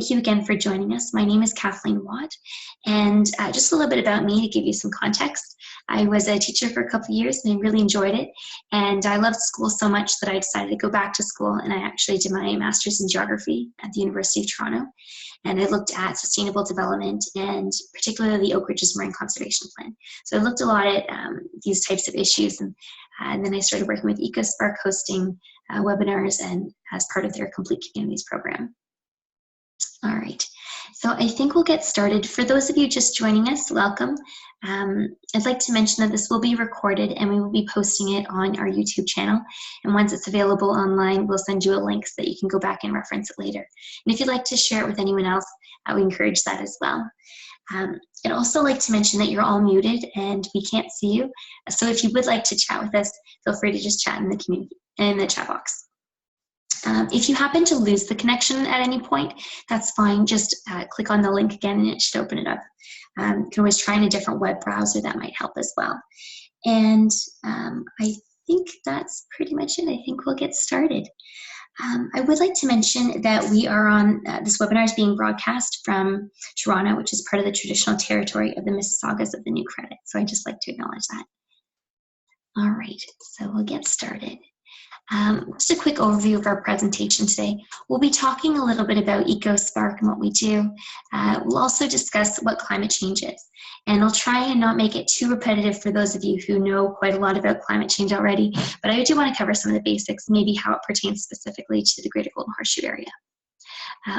Thank you again for joining us. My name is Kathleen Watt, and just a little bit about me to give you some context. I was a teacher for a couple of years and I really enjoyed it, and I loved school so much that I decided to go back to school, and I actually did my master's in geography at the University of Toronto, and I looked at sustainable development and particularly the Oak Ridges Marine Conservation Plan. So I looked a lot at these types of issues, and then I started working with EcoSpark, hosting webinars and as part of their Complete Communities program. All right, so I think we'll get started. For those of you just joining us, welcome. I'd like to mention that this will be recorded and we will be posting it on our YouTube channel. And once it's available online, we'll send you a link so that you can go back and reference it later. And if you'd like to share it with anyone else, we encourage that as well. I'd also like to mention that you're all muted and we can't see you. So if you would like to chat with us, feel free to just chat in the community, in the chat box. If you happen to lose the connection at any point, that's fine. Just click on the link again and it should open it up. You can always try in a different web browser, that might help as well. And I think that's pretty much it. I think we'll get started. I would like to mention that we are on, this webinar is being broadcast from Toronto, which is part of the traditional territory of the Mississaugas of the New Credit. So I'd just like to acknowledge that. All right, so we'll get started. Just a quick overview of our presentation today. We'll be talking a little bit about EcoSpark and what we do. We'll also discuss what climate change is. And I'll try and not make it too repetitive for those of you who know quite a lot about climate change already, but I do want to cover some of the basics, maybe how it pertains specifically to the Greater Golden Horseshoe area.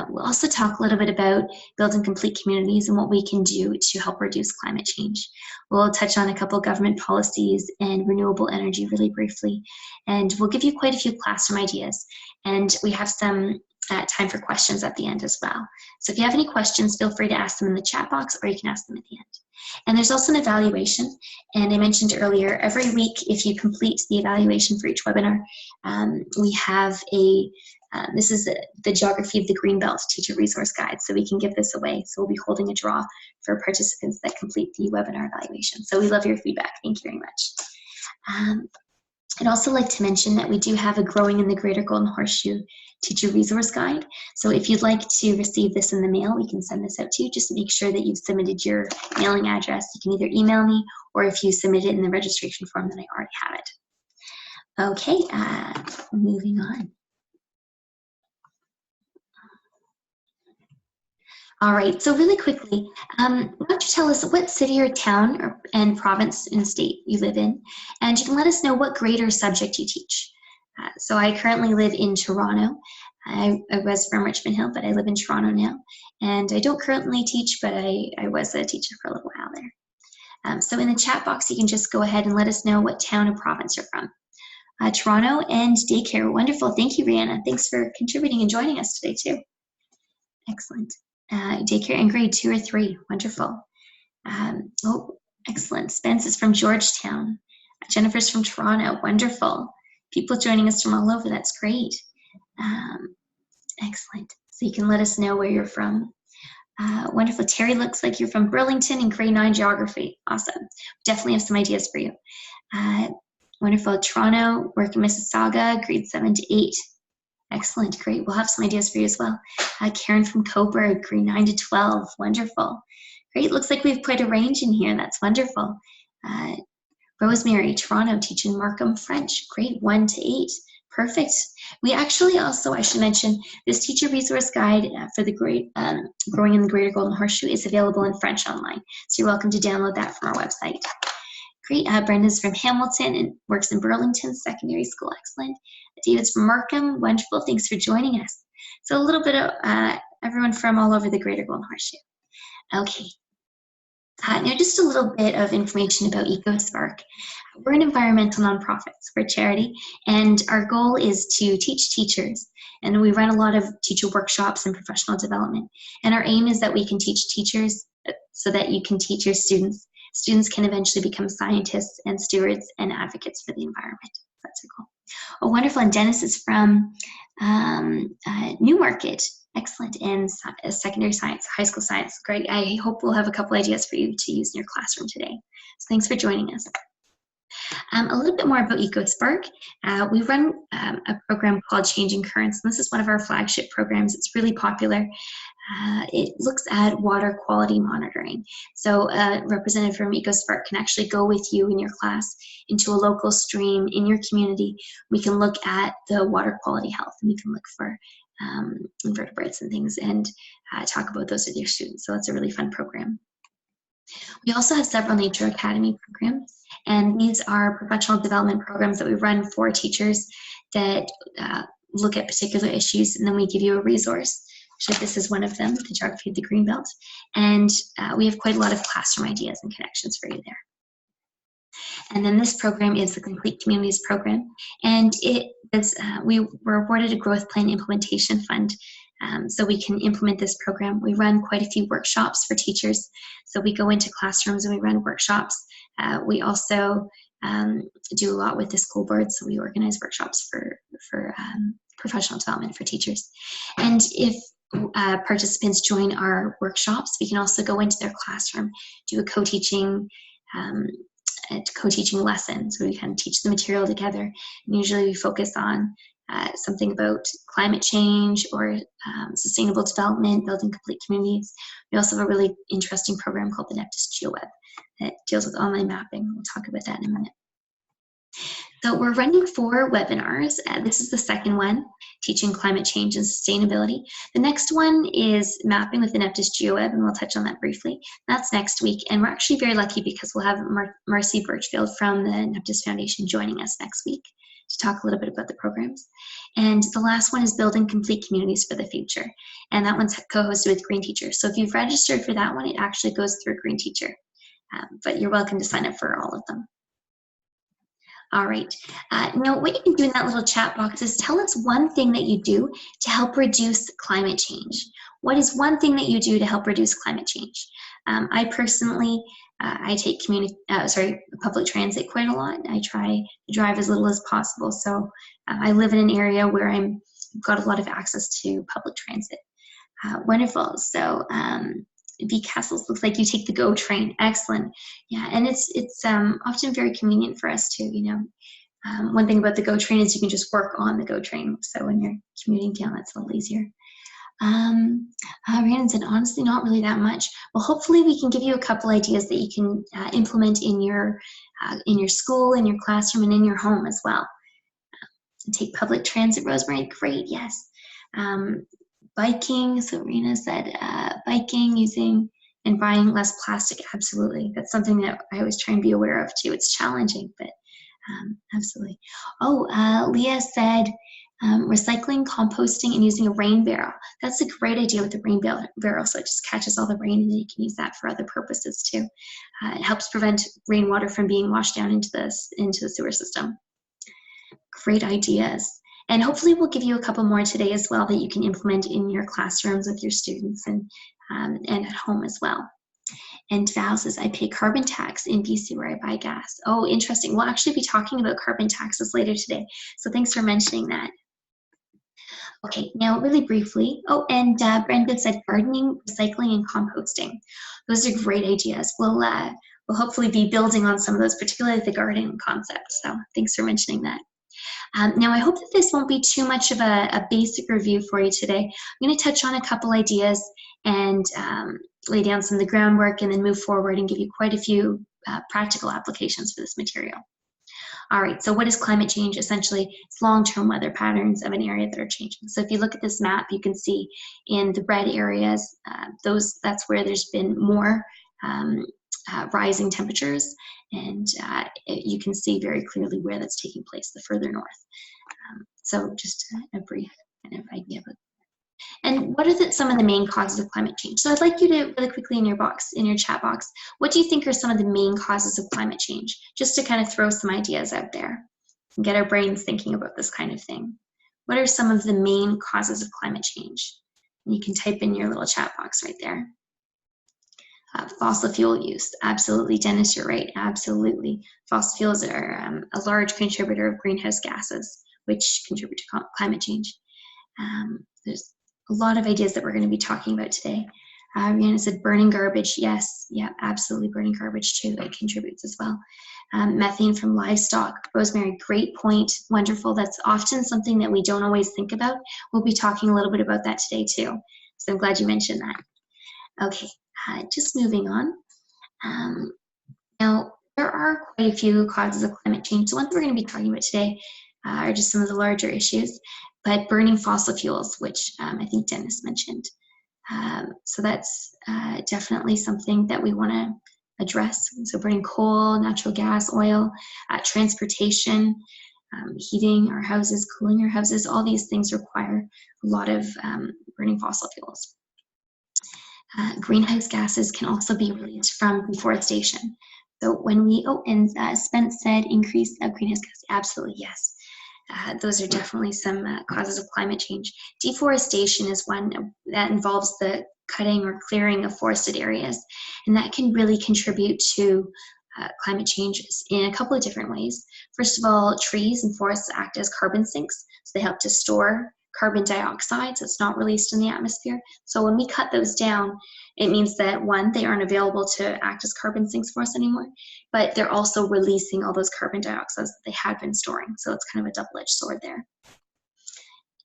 We'll also talk a little bit about building complete communities and what we can do to help reduce climate change. We'll touch on a couple of government policies and renewable energy really briefly, and we'll give you quite a few classroom ideas. And we have some time for questions at the end as well. So if you have any questions, feel free to ask them in the chat box, or you can ask them at the end. And there's also an evaluation, and I mentioned earlier, every week if you complete the evaluation for each webinar, we have a this is the Geography of the Greenbelt Teacher Resource Guide, so we can give this away. So we'll be holding a draw for participants that complete the webinar evaluation. So we love your feedback. Thank you very much. I'd also like to mention that we do have a Growing in the Greater Golden Horseshoe Teacher Resource Guide. So if you'd like to receive this in the mail, we can send this out to you. Just make sure that you've submitted your mailing address. You can either email me, or if you submit it in the registration form, then I already have it. Okay, moving on. All right, so really quickly, why don't you tell us what city or town and province and state you live in, and you can let us know what grade or subject you teach. So I currently live in Toronto. I was from Richmond Hill, but I live in Toronto now. And I don't currently teach, but I was a teacher for a little while there. So in the chat box, you can just go ahead and let us know what town or province you're from. Toronto and daycare, wonderful. Thank you, Rihanna. Thanks for contributing and joining us today too. Excellent. Daycare in grade 2 or 3, wonderful. Oh, excellent. Spence is from Georgetown. Jennifer's from Toronto, wonderful. People joining us from all over, that's great. Excellent. So you can let us know where you're from. Wonderful. Terry, looks like you're from Burlington in grade 9 geography. Awesome. Definitely have some ideas for you. Wonderful. Toronto, work in Mississauga, grade 7 to 8. Excellent, great. We'll have some ideas for you as well. Karen from Coburg, grade 9 to 12, wonderful. Great, looks like we have quite a range in here, that's wonderful. Rosemary, Toronto, teaching Markham French, grade 1 to 8, perfect. We actually also, I should mention, this teacher resource guide for the Growing in the Greater Golden Horseshoe is available in French online, so you're welcome to download that from our website. Great, Brenda's from Hamilton and works in Burlington Secondary School, excellent. David's from Markham, wonderful, thanks for joining us. So a little bit of everyone from all over the Greater Golden Horseshoe. Okay, now just a little bit of information about EcoSpark. We're an environmental nonprofit, we're a charity, and our goal is to teach teachers, and we run a lot of teacher workshops and professional development. And our aim is that we can teach teachers so that you can teach your students. Students can eventually become scientists and stewards and advocates for the environment. That's our goal. Oh, wonderful. And Dennis is from Newmarket. Excellent. And secondary science, high school science. Great. I hope we'll have a couple ideas for you to use in your classroom today. So thanks for joining us. A little bit more about EcoSpark. We run a program called Changing Currents, and this is one of our flagship programs. It's really popular. It looks at water quality monitoring. So a representative from EcoSpark can actually go with you in your class into a local stream in your community. We can look at the water quality health, and we can look for invertebrates and things, and talk about those with your students. So it's a really fun program. We also have several Nature Academy programs, and these are professional development programs that we run for teachers that look at particular issues, and then we give you a resource. So this is one of them, the Geography of the Greenbelt, and we have quite a lot of classroom ideas and connections for you there. And then this program is the Complete Communities program, and it is, we were awarded a Growth Plan Implementation Fund, so we can implement this program. We run quite a few workshops for teachers, so we go into classrooms and we run workshops. We also do a lot with the school board, so we organize workshops for professional development for teachers. And if participants join our workshops, we can also go into their classroom, do a co-teaching lesson. So we kind of teach the material together. And usually we focus on something about climate change or sustainable development, building complete communities. We also have a really interesting program called the Neptis GeoWeb that deals with online mapping. We'll talk about that in a minute. So we're running 4 webinars. This is the second one, Teaching Climate Change and Sustainability. The next one is Mapping with the Neptis GeoWeb, and we'll touch on that briefly. That's next week, and we're actually very lucky because we'll have Marcy Birchfield from the Neptis Foundation joining us next week to talk a little bit about the programs. And the last one is Building Complete Communities for the Future, and that one's co-hosted with Green Teacher. So if you've registered for that one, it actually goes through Green Teacher, but you're welcome to sign up for all of them. All right, now what you can do in that little chat box is tell us one thing that you do to help reduce climate change. What is one thing that you do to help reduce climate change? I personally, I take public transit quite a lot. I try to drive as little as possible. So I live in an area where I've got a lot of access to public transit. Wonderful. So V Castles, looks like you take the GO train. Excellent. Yeah, and it's often very convenient for us too. You know, one thing about the GO train is you can just work on the GO train. So when you're commuting down, that's a little easier. Rhiannon said, honestly, not really that much. Well, hopefully we can give you a couple ideas that you can implement in your school, in your classroom, and in your home as well. Take public transit, Rosemary. Great. Yes. Biking, so Rena said biking, using and buying less plastic, absolutely. That's something that I always try and be aware of too. It's challenging, but absolutely. Oh, Leah said recycling, composting, and using a rain barrel. That's a great idea with the rain barrel, so it just catches all the rain and you can use that for other purposes too. It helps prevent rainwater from being washed down into the sewer system. Great ideas. And hopefully we'll give you a couple more today as well that you can implement in your classrooms with your students and at home as well. And Val says, I pay carbon tax in BC where I buy gas. Oh, interesting. We'll actually be talking about carbon taxes later today. So thanks for mentioning that. Okay, now really briefly. Oh, and Brendan said gardening, recycling, and composting. Those are great ideas. We'll hopefully be building on some of those, particularly the gardening concept. So thanks for mentioning that. Now, I hope that this won't be too much of a basic review for you today. I'm going to touch on a couple ideas and lay down some of the groundwork and then move forward and give you quite a few practical applications for this material. All right, so what is climate change? Essentially, it's long-term weather patterns of an area that are changing. So if you look at this map, you can see in the red areas, that's where there's been more rising temperatures, and you can see very clearly where that's taking place, the further north. So just a brief kind of idea of it. And what are some of the main causes of climate change? So I'd like you to really quickly in your chat box, what do you think are some of the main causes of climate change? Just to kind of throw some ideas out there and get our brains thinking about this kind of thing. What are some of the main causes of climate change? And you can type in your little chat box right there. Fossil fuel use, absolutely. Dennis, you're right, absolutely. Fossil fuels are a large contributor of greenhouse gases, which contribute to climate change. There's a lot of ideas that we're going to be talking about today. Rihanna said burning garbage. Yes, yeah, absolutely burning garbage too. It contributes as well. Methane from livestock. Rosemary, great point. Wonderful. That's often something that we don't always think about. We'll be talking a little bit about that today too. So I'm glad you mentioned that. Okay, just moving on. Now, there are quite a few causes of climate change. The ones we're going to be talking about today are just some of the larger issues, but burning fossil fuels, which I think Dennis mentioned. So that's definitely something that we want to address. So burning coal, natural gas, oil, transportation, heating our houses, cooling our houses, all these things require a lot of burning fossil fuels. Greenhouse gases can also be released from deforestation. So when we, and Spence said increase of greenhouse gas, absolutely yes. Those are definitely some causes of climate change. Deforestation is one that involves the cutting or clearing of forested areas, and that can really contribute to climate changes in a couple of different ways. First of all, trees and forests act as carbon sinks, so they help to store carbon dioxide, so it's not released in the atmosphere. So when we cut those down, it means that one, they aren't available to act as carbon sinks for us anymore, but they're also releasing all those carbon dioxides that they had been storing. So it's kind of a double-edged sword there.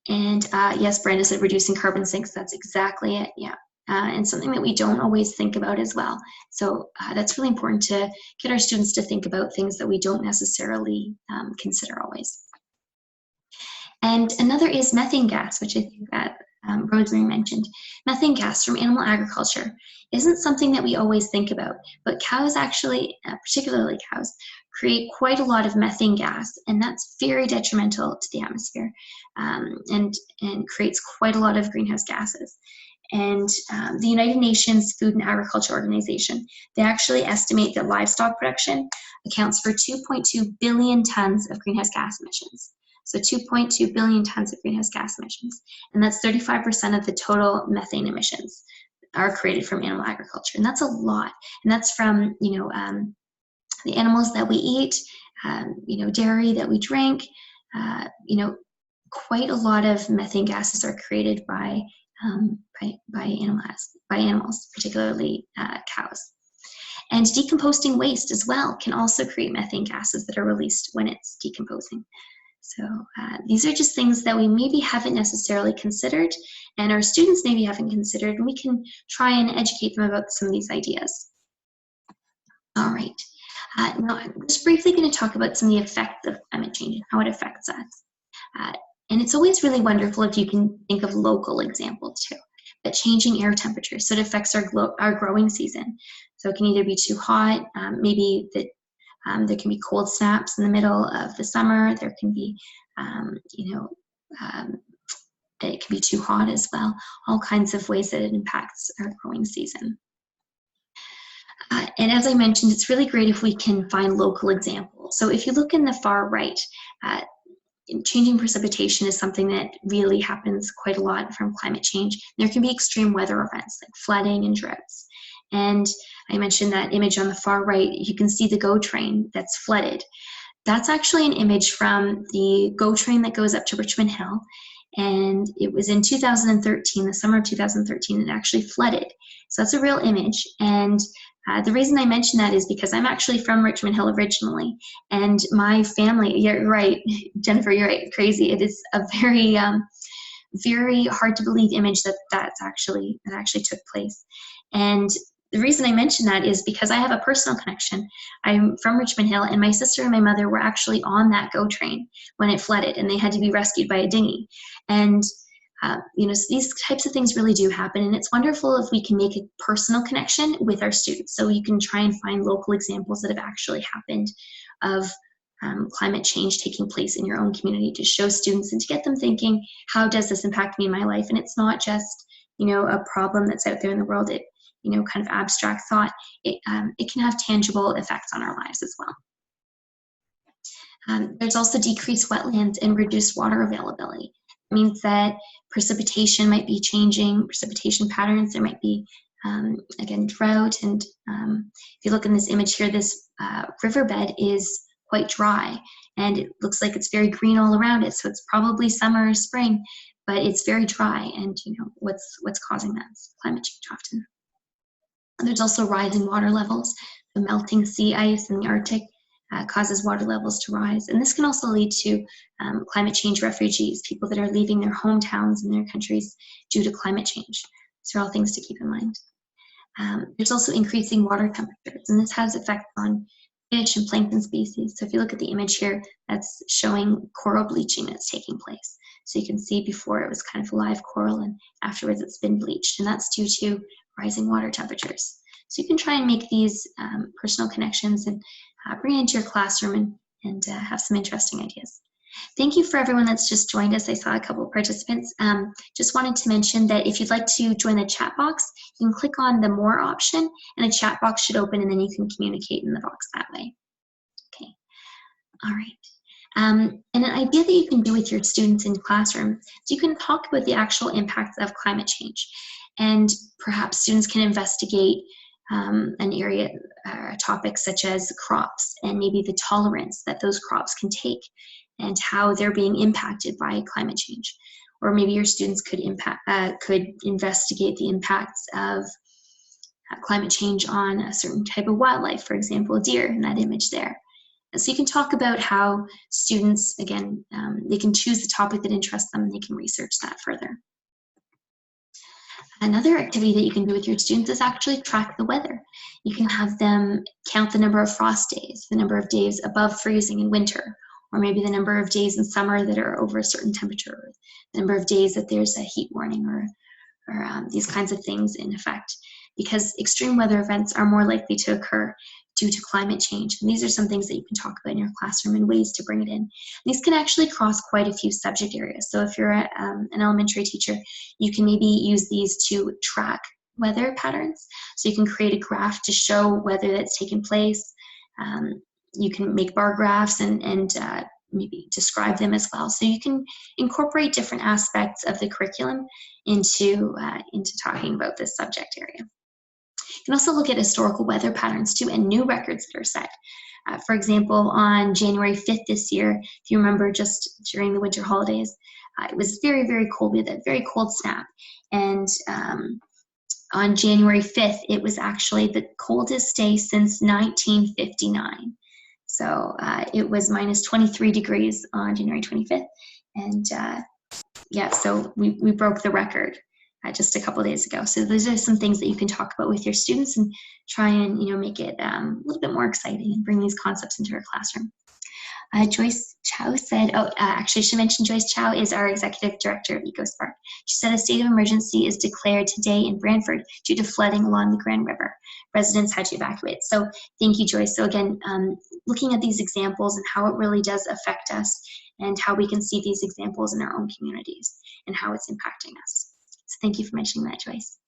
And yes, Brenda said reducing carbon sinks, that's exactly it, yeah. And something that we don't always think about as well. So that's really important to get our students to think about things that we don't necessarily consider always. And another is methane gas, which I think that Rosemary mentioned. Methane gas from animal agriculture isn't something that we always think about, but cows actually, particularly cows, create quite a lot of methane gas, and that's very detrimental to the atmosphere and creates quite a lot of greenhouse gases. And the United Nations Food and Agriculture Organization, they actually estimate that livestock production accounts for 2.2 billion tons of greenhouse gas emissions. So 2.2 billion tons of greenhouse gas emissions. And that's 35% of the total methane emissions are created from animal agriculture. And that's a lot. And that's from, the animals that we eat, dairy that we drink, quite a lot of methane gases are created by animals, particularly cows. And decomposing waste as well can also create methane gases that are released when it's decomposing. So these are just things that we maybe haven't necessarily considered, and our students maybe haven't considered, and we can try and educate them about some of these ideas. All right. Now I'm just briefly going to talk about some of the effects of climate change and how it affects us. And it's always really wonderful if you can think of local examples too. But changing air temperature, so it affects our growing season. So it can either be too hot, maybe that there can be cold snaps in the middle of the summer. There can be, it can be too hot as well. All kinds of ways that it impacts our growing season. And as I mentioned, it's really great if we can find local examples. So if you look in the far right, changing precipitation is something that really happens quite a lot from climate change. There can be extreme weather events like flooding and droughts. And I mentioned that image on the far right, you can see the GO train that's flooded. That's actually an image from the GO train that goes up to Richmond Hill. And it was in 2013, the summer of 2013, it actually flooded. So that's a real image. And the reason I mention that is because I'm actually from Richmond Hill originally. And my family, you're right, Jennifer, you're right, crazy. It is a very, very hard to believe image that actually took place. And the reason I mention that is because I have a personal connection. I'm from Richmond Hill, and my sister and my mother were actually on that GO train when it flooded, and they had to be rescued by a dinghy. And so these types of things really do happen, and it's wonderful if we can make a personal connection with our students. So you can try and find local examples that have actually happened of climate change taking place in your own community to show students and to get them thinking, how does this impact me in my life? And it's not just, a problem that's out there in the world. It, kind of abstract thought. It can have tangible effects on our lives as well. There's also decreased wetlands and reduced water availability. It means that precipitation might be changing, precipitation patterns. There might be, again, drought. And if you look in this image here, this riverbed is quite dry, and it looks like it's very green all around it. So it's probably summer or spring, but it's very dry. And what's causing that? It's climate change often. There's also rising water levels. The melting sea ice in the Arctic causes water levels to rise. And this can also lead to climate change refugees, people that are leaving their hometowns and their countries due to climate change. These are all things to keep in mind. There's also increasing water temperatures, and this has effects on fish and plankton species. So if you look at the image here, that's showing coral bleaching that's taking place. So you can see before it was kind of live coral, and afterwards it's been bleached, and that's due to rising water temperatures. So you can try and make these personal connections and bring it into your classroom and have some interesting ideas. Thank you for everyone that's just joined us. I saw a couple of participants. Just wanted to mention that if you'd like to join the chat box, you can click on the More option, and a chat box should open, and then you can communicate in the box that way. Okay, all right. And an idea that you can do with your students in classroom is you can talk about the actual impacts of climate change, and perhaps students can investigate an area, topics such as crops, and maybe the tolerance that those crops can take, and how they're being impacted by climate change. Or maybe your students could investigate the impacts of climate change on a certain type of wildlife, for example, deer in that image there. And so you can talk about how students, again, they can choose the topic that interests them, and they can research that further. Another activity that you can do with your students is actually track the weather. You can have them count the number of frost days, the number of days above freezing in winter, or maybe the number of days in summer that are over a certain temperature, the number of days that there's a heat warning, or these kinds of things in effect, because extreme weather events are more likely to occur due to climate change. And these are some things that you can talk about in your classroom and ways to bring it in. These can actually cross quite a few subject areas. So if you're an elementary teacher, you can maybe use these to track weather patterns. So you can create a graph to show weather that's taken place. You can make bar graphs and maybe describe them as well. So you can incorporate different aspects of the curriculum into talking about this subject area. You can also look at historical weather patterns too, and new records that are set. For example, on January 5th this year, if you remember, just during the winter holidays, it was very, very cold. We had that very cold snap. And on January 5th, it was actually the coldest day since 1959. So it was minus 23 degrees on January 25th. And yeah, so we broke the record just a couple of days ago. So those are some things that you can talk about with your students and try and make it a little bit more exciting and bring these concepts into your classroom. Joyce Chow said, actually she mentioned Joyce Chow is our executive director of EcoSpark. She said a state of emergency is declared today in Brantford due to flooding along the Grand River. Residents had to evacuate. So thank you, Joyce. So again, looking at these examples and how it really does affect us, and how we can see these examples in our own communities and how it's impacting us. So thank you for mentioning that, Joyce.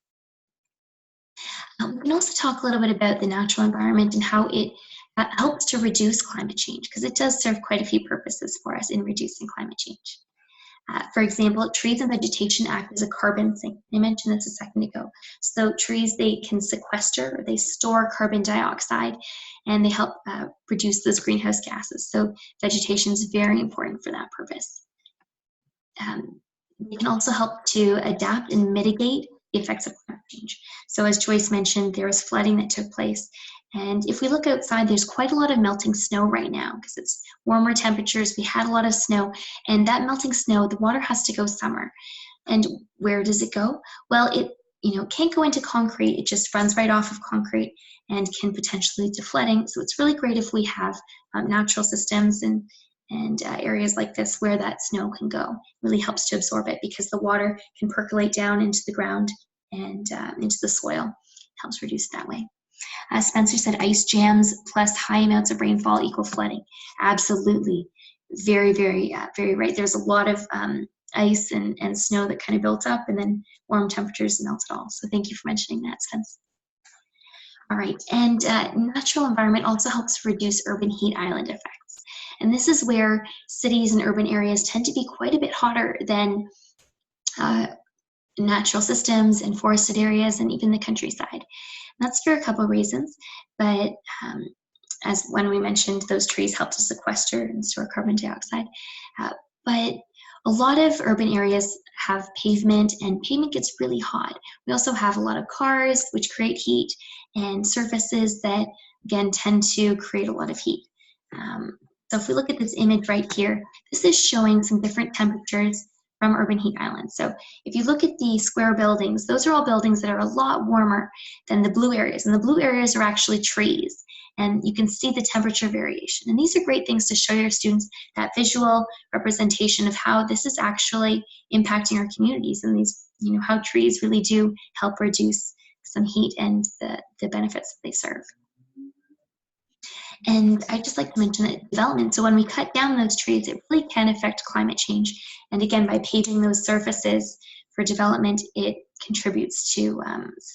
We can also talk a little bit about the natural environment and how it helps to reduce climate change, because it does serve quite a few purposes for us in reducing climate change. For example, trees and vegetation act as a carbon sink. I mentioned this a second ago. So trees, they can sequester, or they store carbon dioxide, and they help reduce those greenhouse gases. So vegetation is very important for that purpose. They can also help to adapt and mitigate the effects of climate change. So as Joyce mentioned, there was flooding that took place. And if we look outside, there's quite a lot of melting snow right now because it's warmer temperatures. We had a lot of snow, and that melting snow, the water has to go somewhere. And where does it go? Well, it can't go into concrete. It just runs right off of concrete and can potentially lead to flooding. So it's really great if we have natural systems and areas like this where that snow can go. It really helps to absorb it because the water can percolate down into the ground and into the soil. It helps reduce it that way. Spencer said ice jams plus high amounts of rainfall equal flooding. Absolutely. Very, very, very right. There's a lot of ice and snow that kind of built up, and then warm temperatures melt it all. So thank you for mentioning that, Spence. All right, and natural environment also helps reduce urban heat island effects. And this is where cities and urban areas tend to be quite a bit hotter than natural systems and forested areas and even the countryside. That's for a couple of reasons, but as when we mentioned, those trees help to sequester and store carbon dioxide. But A lot of urban areas have pavement, and pavement gets really hot. We also have a lot of cars, which create heat, and surfaces that, again, tend to create a lot of heat. So if we look at this image right here, this is showing some different temperatures from urban heat islands. So if you look at the square buildings, those are all buildings that are a lot warmer than the blue areas, and the blue areas are actually trees, and you can see the temperature variation. And these are great things to show your students that visual representation of how this is actually impacting our communities, and these, how trees really do help reduce some heat and the benefits that they serve. And I'd just like to mention that development, so when we cut down those trees, it really can affect climate change. And again, by paving those surfaces for development, it contributes to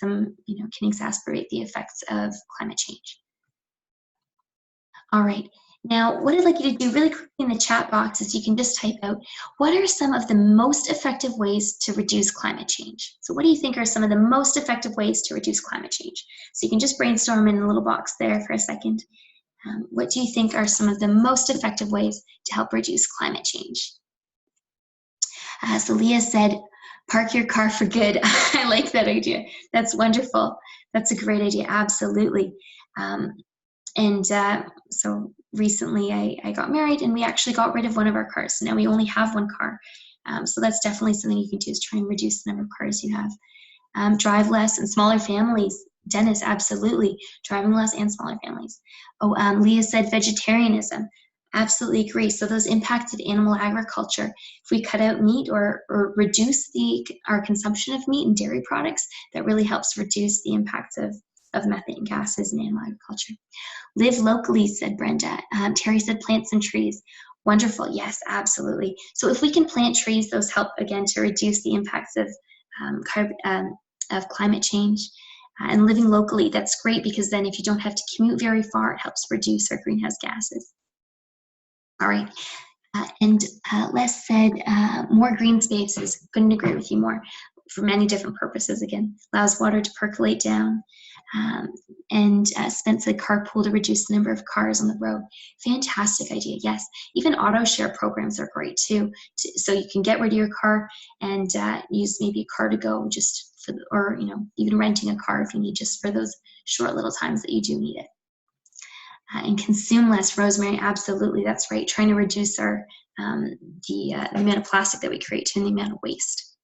can exacerbate the effects of climate change. All right, now what I'd like you to do really quickly in the chat box is you can just type out, what are some of the most effective ways to reduce climate change? So what do you think are some of the most effective ways to reduce climate change? So you can just brainstorm in a little box there for a second. What do you think are some of the most effective ways to help reduce climate change? So Leah said, park your car for good. I like that idea. That's wonderful. That's a great idea, absolutely. So recently I got married, and we actually got rid of one of our cars. So now we only have one car. So that's definitely something you can do, is try and reduce the number of cars you have. Drive less and smaller families. Dennis, absolutely. Driving less and smaller families. Oh, Leah said vegetarianism. Absolutely agree. So those impacted animal agriculture, if we cut out meat or reduce our consumption of meat and dairy products, that really helps reduce the impacts of methane gases in animal agriculture. Live locally, said Brenda. Terry said plant some trees. Wonderful. Yes, absolutely. So if we can plant trees, those help, again, to reduce the impacts of climate change. And living locally, that's great, because then if you don't have to commute very far, it helps reduce our greenhouse gases. All right, and Les said more green spaces. Couldn't agree with you more. For many different purposes, again, allows water to percolate down. And Spence said carpool to reduce the number of cars on the road. Fantastic idea, yes. Even auto share programs are great too. So you can get rid of your car and use maybe a car to go, just for, or even renting a car if you need, just for those short little times that you do need it. And consume less, Rosemary, absolutely, that's right. Trying to reduce the amount of plastic that we create too, and the amount of waste.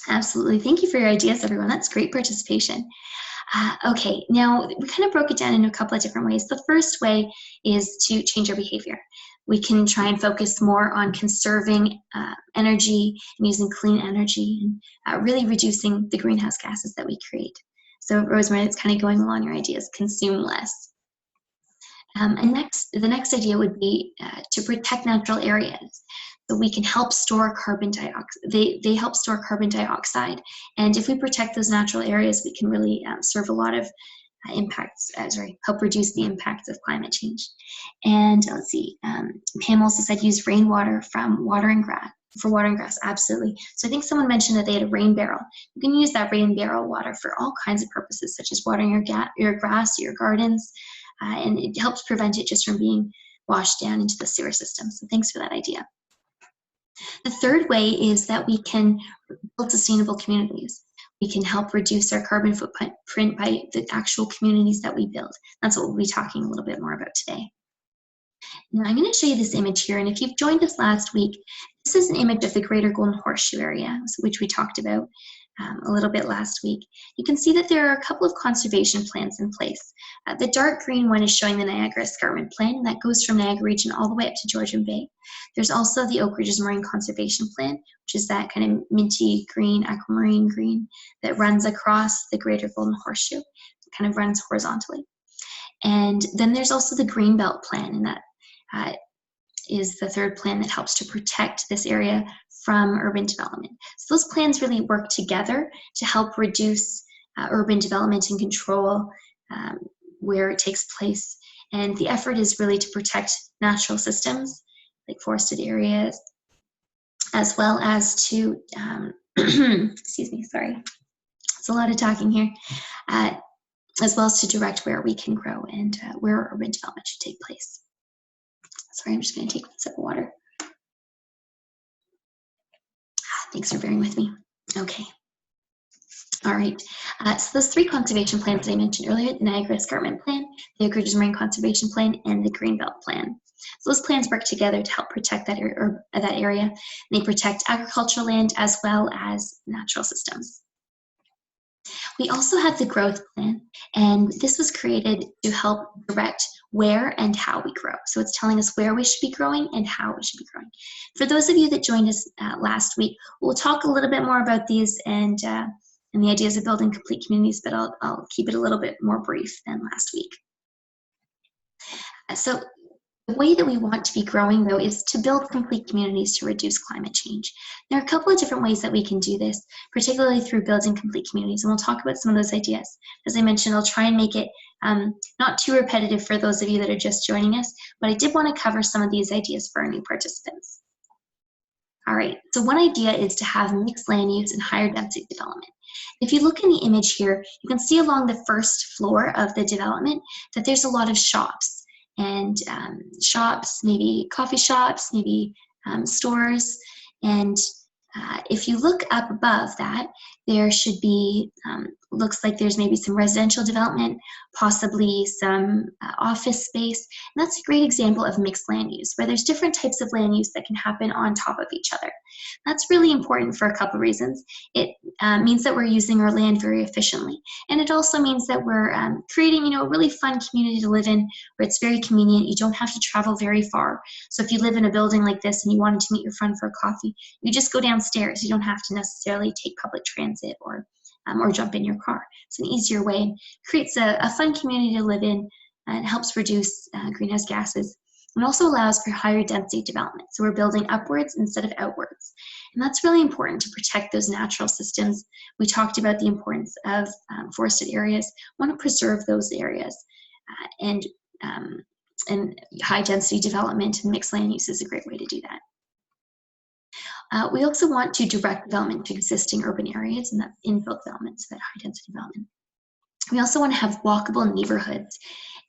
Absolutely, thank you for your ideas, everyone. That's great participation. Okay, now we kind of broke it down into a couple of different ways. The first way is to change our behavior. We can try and focus more on conserving energy and using clean energy, and really reducing the greenhouse gases that we create. So Rosemary, it's kind of going along your ideas, consume less. And the next idea would be to protect natural areas. So we can help store carbon dioxide. They help store carbon dioxide. And if we protect those natural areas, we can really serve a lot of help reduce the impacts of climate change. And let's see, Pam also said use rainwater from watering grass. For watering grass, absolutely. So I think someone mentioned that they had a rain barrel. You can use that rain barrel water for all kinds of purposes, such as watering your grass, your gardens, and it helps prevent it just from being washed down into the sewer system. So thanks for that idea. The third way is that we can build sustainable communities. We can help reduce our carbon footprint by the actual communities that we build. That's what we'll be talking a little bit more about today. Now I'm going to show you this image here, and if you've joined us last week, this is an image of the Greater Golden Horseshoe area, which we talked about a little bit last week. You can see that there are a couple of conservation plans in place. The dark green one is showing the Niagara Escarpment Plan, and that goes from Niagara Region all the way up to Georgian Bay. There's also the Oak Ridges Marine Conservation Plan, which is that kind of minty green, aquamarine green that runs across the Greater Golden Horseshoe. It kind of runs horizontally. And then there's also the Greenbelt Plan, and that is the third plan that helps to protect this area from urban development. So those plans really work together to help reduce urban development and control where it takes place. And the effort is really to protect natural systems like forested areas, as well as to, excuse me, sorry, it's a lot of talking here, as well as to direct where we can grow and where urban development should take place. Sorry, I'm just going to take one sip of water. Thanks for bearing with me. Okay. All right. So those 3 conservation plans that I mentioned earlier, the Niagara Escarpment Plan, the Oak Ridges Marine Conservation Plan, and the Greenbelt Plan. So those plans work together to help protect that area. And they protect agricultural land as well as natural systems. We also have the growth plan, and this was created to help direct where and how we grow. So it's telling us where we should be growing and how we should be growing. For those of you that joined us last week, we'll talk a little bit more about these and the ideas of building complete communities, but I'll keep it a little bit more brief than last week. So the way that we want to be growing, though, is to build complete communities to reduce climate change. There are a couple of different ways that we can do this, particularly through building complete communities, and we'll talk about some of those ideas. As I mentioned, I'll try and make it not too repetitive for those of you that are just joining us, but I did want to cover some of these ideas for our new participants. All right, so one idea is to have mixed land use and higher density development. If you look in the image here, you can see along the first floor of the development that there's a lot of shops. And shops, maybe coffee shops, maybe stores. And if you look up above that, there should be, looks like there's maybe some residential development, possibly some office space. And that's a great example of mixed land use, where there's different types of land use that can happen on top of each other. That's really important for a couple reasons. It means that we're using our land very efficiently. And it also means that we're creating, a really fun community to live in, where it's very convenient. You don't have to travel very far. So if you live in a building like this and you wanted to meet your friend for a coffee, you just go downstairs. You don't have to necessarily take public transit or jump in your car. It's an easier way and creates a fun community to live in, and helps reduce greenhouse gases. It also allows for higher density development. So we're building upwards instead of outwards. And that's really important to protect those natural systems. We talked about the importance of forested areas. We want to preserve those areas. And high density development and mixed land use is a great way to do that. We also want to direct development to existing urban areas, and that's infill development, so that high density development. We also want to have walkable neighborhoods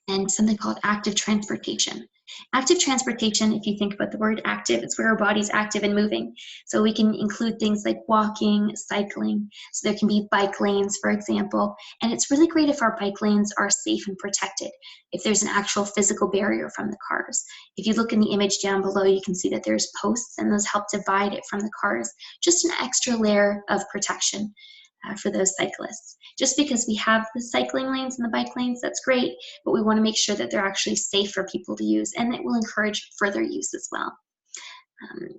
and something called active transportation. Active transportation, if you think about the word active, it's where our body's active and moving. So we can include things like walking, cycling. So there can be bike lanes, for example. And it's really great if our bike lanes are safe and protected, if there's an actual physical barrier from the cars. If you look in the image down below, you can see that there's posts, and those help divide it from the cars. Just an extra layer of protection for those cyclists. Just because we have the cycling lanes and the bike lanes, that's great, but we want to make sure that they're actually safe for people to use, and it will encourage further use as well.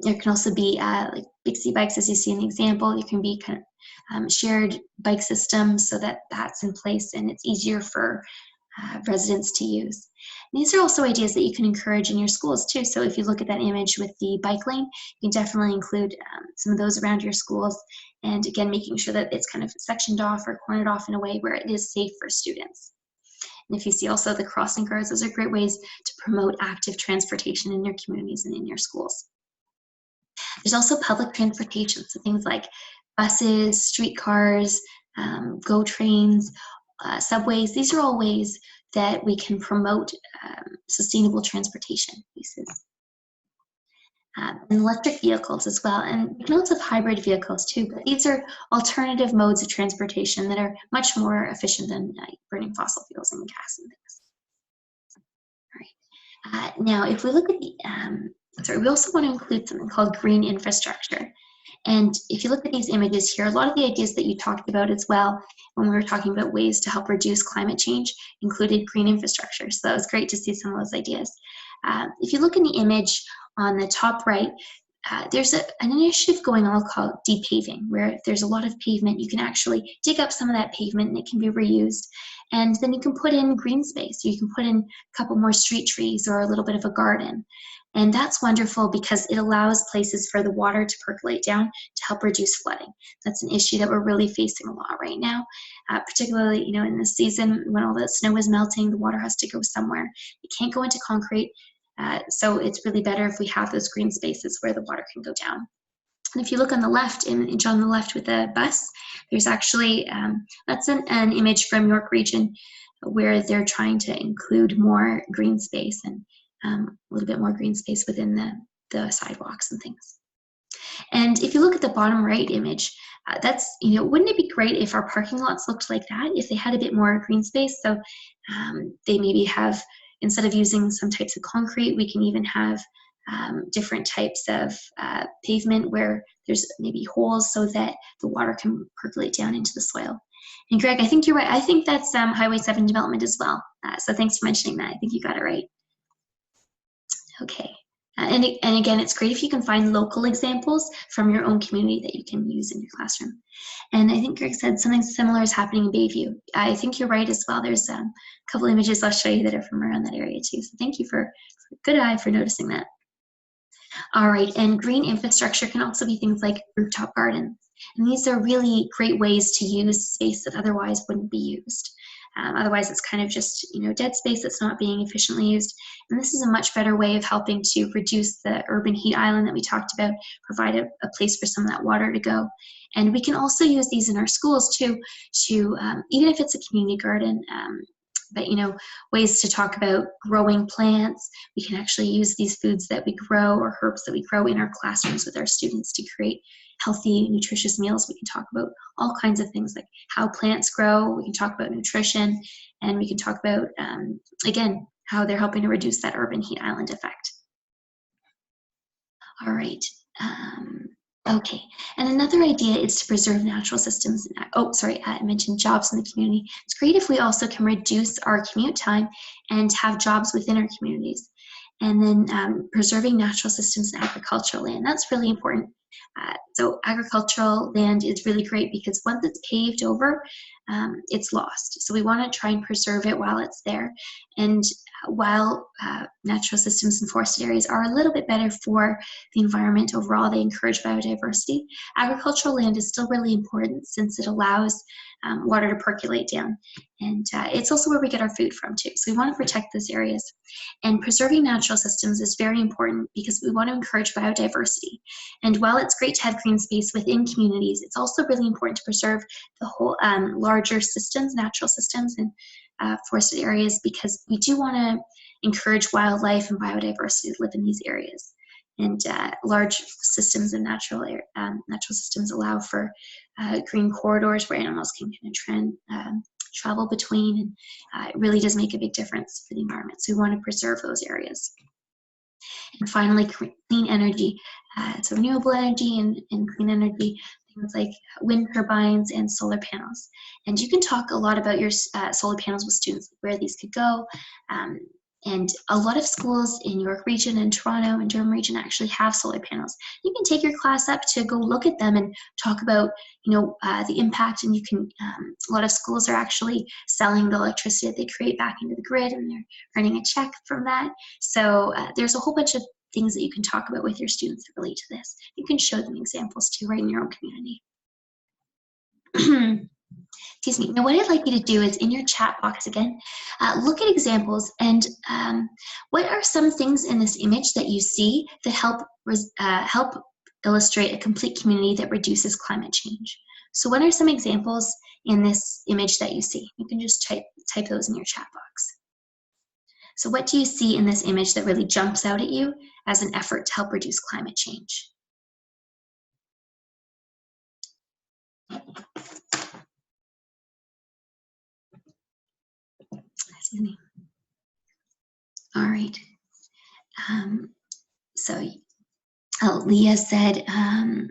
There can also be like Bixie bikes, as you see in the example. There can be kind of shared bike systems, so that that's in place and it's easier for residents to use. And these are also ideas that you can encourage in your schools too. So if you look at that image with the bike lane, you can definitely include some of those around your schools. And again, making sure that it's kind of sectioned off or cornered off in a way where it is safe for students. And if you see also the crossing guards, those are great ways to promote active transportation in your communities and in your schools. There's also public transportation, so things like buses, streetcars, GO trains, subways. These are all ways that we can promote sustainable transportation uses. And electric vehicles as well. And we can also have hybrid vehicles too, but these are alternative modes of transportation that are much more efficient than burning fossil fuels and gas and things. All right. Now, if we look at the, we also want to include something called green infrastructure. And if you look at these images here, a lot of the ideas that you talked about as well when we were talking about ways to help reduce climate change included green infrastructure. So that was great to see some of those ideas. If you look in the image on the top right, there's an initiative going on called depaving, where if there's a lot of pavement, you can actually dig up some of that pavement and it can be reused. And then you can put in green space. You can put in a couple more street trees or a little bit of a garden. And that's wonderful because it allows places for the water to percolate down to help reduce flooding. That's an issue that we're really facing a lot right now, particularly in this season when all the snow is melting, the water has to go somewhere. It can't go into concrete, so it's really better if we have those green spaces where the water can go down. And if you look on the left, image on the left with the bus, there's actually, that's an image from York Region where they're trying to include more green space and a little bit more green space within the sidewalks and things. And if you look at the bottom right image, that's, wouldn't it be great if our parking lots looked like that, if they had a bit more green space? So they maybe have, instead of using some types of concrete, we can even have different types of pavement where there's maybe holes so that the water can percolate down into the soil. And Greg, I think you're right. I think that's Highway 7 development as well. So thanks for mentioning that. I think you got it right. Okay. And again, it's great if you can find local examples from your own community that you can use in your classroom. And I think Greg said something similar is happening in Bayview. I think you're right as well. There's a couple images I'll show you that are from around that area too. So thank you for good eye for noticing that. All right, and green infrastructure can also be things like rooftop gardens. And these are really great ways to use space that otherwise wouldn't be used. Otherwise, it's kind of just dead space that's not being efficiently used. And this is a much better way of helping to reduce the urban heat island that we talked about, provide a place for some of that water to go. And we can also use these in our schools too, to even if it's a community garden, but ways to talk about growing plants. We can actually use these foods that we grow or herbs that we grow in our classrooms with our students to create healthy, nutritious meals. We can talk about all kinds of things like how plants grow. We can talk about nutrition, and we can talk about, again, how they're helping to reduce that urban heat island effect. All right. Okay, and another idea is to preserve natural systems. Oh, sorry, I mentioned jobs in the community. It's great if we also can reduce our commute time and have jobs within our communities. And then preserving natural systems and agricultural land. That's really important. So agricultural land is really great because once it's paved over, it's lost. So we want to try and preserve it while it's there. And while natural systems and forested areas are a little bit better for the environment overall, they encourage biodiversity, agricultural land is still really important since it allows water to percolate down. And it's also where we get our food from too. So we want to protect those areas. And preserving natural systems is very important because we want to encourage biodiversity. And while it's great to have green space within communities, it's also really important to preserve the whole larger systems, natural systems, and forested areas, because we do want to encourage wildlife and biodiversity to live in these areas. And large systems and natural systems allow for green corridors where animals can kind of travel between, and it really does make a big difference for the environment. So we want to preserve those areas. And finally, clean energy. So renewable energy and clean energy, things like wind turbines and solar panels. And you can talk a lot about your solar panels with students, where these could go. And a lot of schools in York Region and Toronto and Durham Region actually have solar panels. You can take your class up to go look at them and talk about, the impact. And you can, a lot of schools are actually selling the electricity that they create back into the grid, and they're earning a check from that. So there's a whole bunch of things that you can talk about with your students that relate to this. You can show them examples too, right in your own community. Excuse me. Now, what I'd like you to do is in your chat box again, look at examples and what are some things in this image that you see that help illustrate a complete community that reduces climate change? So what are some examples in this image that you see? You can just type those in your chat box. So what do you see in this image that really jumps out at you as an effort to help reduce climate change? Excuse me. All right. Leah said,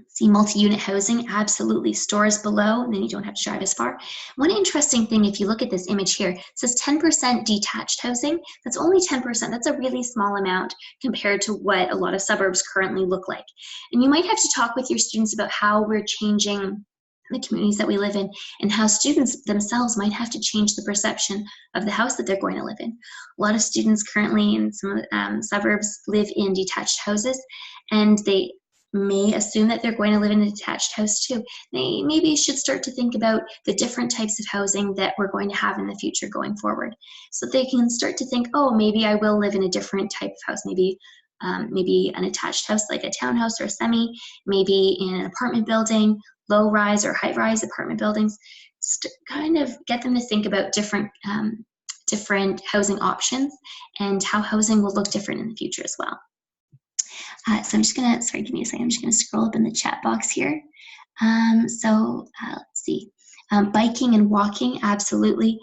see multi-unit housing, absolutely, stores below, and then you don't have to drive as far. One interesting thing, if you look at this image here, it says 10% detached housing. That's only 10%. That's a really small amount compared to what a lot of suburbs currently look like. And you might have to talk with your students about how we're changing the communities that we live in, and how students themselves might have to change the perception of the house that they're going to live in. A lot of students currently in some suburbs live in detached houses, and they may assume that they're going to live in a detached house too. They maybe should start to think about the different types of housing that we're going to have in the future going forward. So they can start to think, oh, maybe I will live in a different type of house, maybe an attached house like a townhouse or a semi, maybe in an apartment building, low-rise or high-rise apartment buildings. Kind of get them to think about different housing options and how housing will look different in the future as well. So I'm just gonna, sorry, give me a second. I'm just gonna scroll up in the chat box here. Let's see. Biking and walking, absolutely.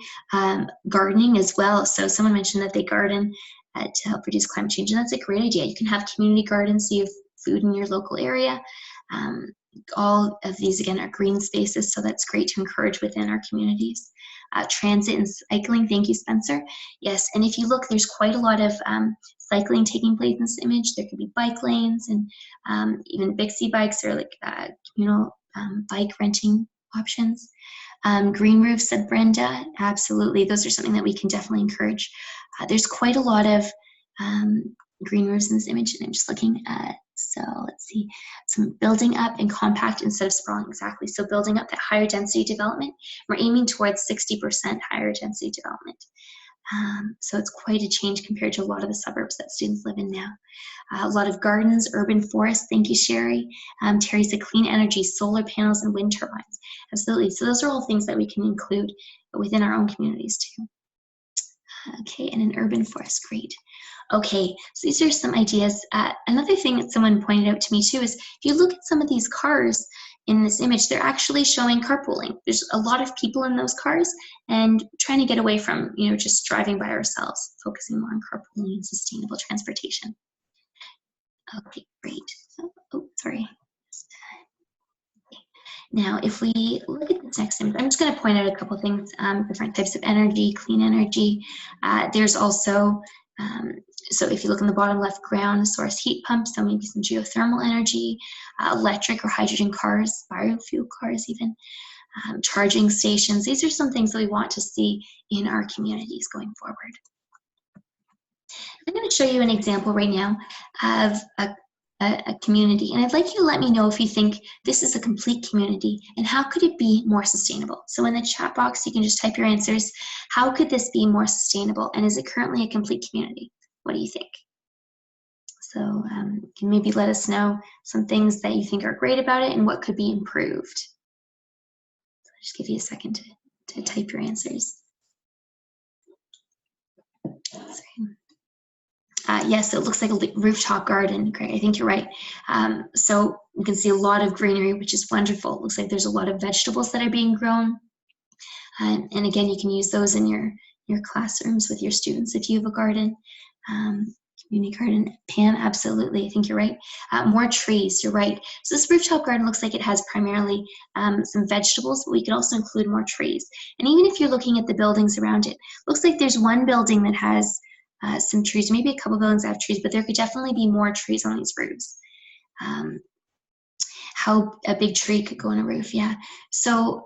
Gardening as well. So someone mentioned that they garden to help reduce climate change, and that's a great idea. You can have community gardens so you have food in your local area. All of these, again, are green spaces, so that's great to encourage within our communities. Transit and cycling, thank you, Spencer. Yes, and if you look, there's quite a lot of cycling taking place in this image. There could be bike lanes and even Bixie bikes or like communal bike renting options. Green roofs, said Brenda, absolutely. Those are something that we can definitely encourage. There's quite a lot of green roofs in this image, and I'm just looking at, so let's see, some building up and compact instead of sprawling, exactly. So building up that higher density development, we're aiming towards 60% higher density development. So it's quite a change compared to a lot of the suburbs that students live in now. A lot of gardens, urban forests, thank you, Sherry. Terry said clean energy, solar panels, and wind turbines. Absolutely, so those are all things that we can include within our own communities too. Okay, and an urban forest, great. Okay, so these are some ideas. Another thing that someone pointed out to me too is if you look at some of these cars in this image, they're actually showing carpooling. There's a lot of people in those cars and trying to get away from, just driving by ourselves, focusing more on carpooling and sustainable transportation. Okay, great. Oh, sorry. Now, if we look at this next image, I'm just going to point out a couple things, different types of energy, clean energy. There's also, so if you look in the bottom left, ground source heat pumps, so maybe some geothermal energy, electric or hydrogen cars, biofuel cars even, charging stations. These are some things that we want to see in our communities going forward. I'm going to show you an example right now of a community, and I'd like you to let me know if you think this is a complete community and how could it be more sustainable. So in the chat box you can just type your answers. How could this be more sustainable, and is it currently a complete community? What do you think? So you can maybe let us know some things that you think are great about it and what could be improved. So I'll just give you a second to type your answers. Sorry. Yes, it looks like a rooftop garden. Great, I think you're right. So you can see a lot of greenery, which is wonderful. It looks like there's a lot of vegetables that are being grown. And again, you can use those in your classrooms with your students if you have a garden. Community garden, Pam, absolutely, I think you're right. More trees, you're right. So this rooftop garden looks like it has primarily some vegetables, but we can also include more trees. And even if you're looking at the buildings around it, looks like there's one building that has some trees, maybe a couple buildings that have trees, but there could definitely be more trees on these roofs. How a big tree could go on a roof, yeah. So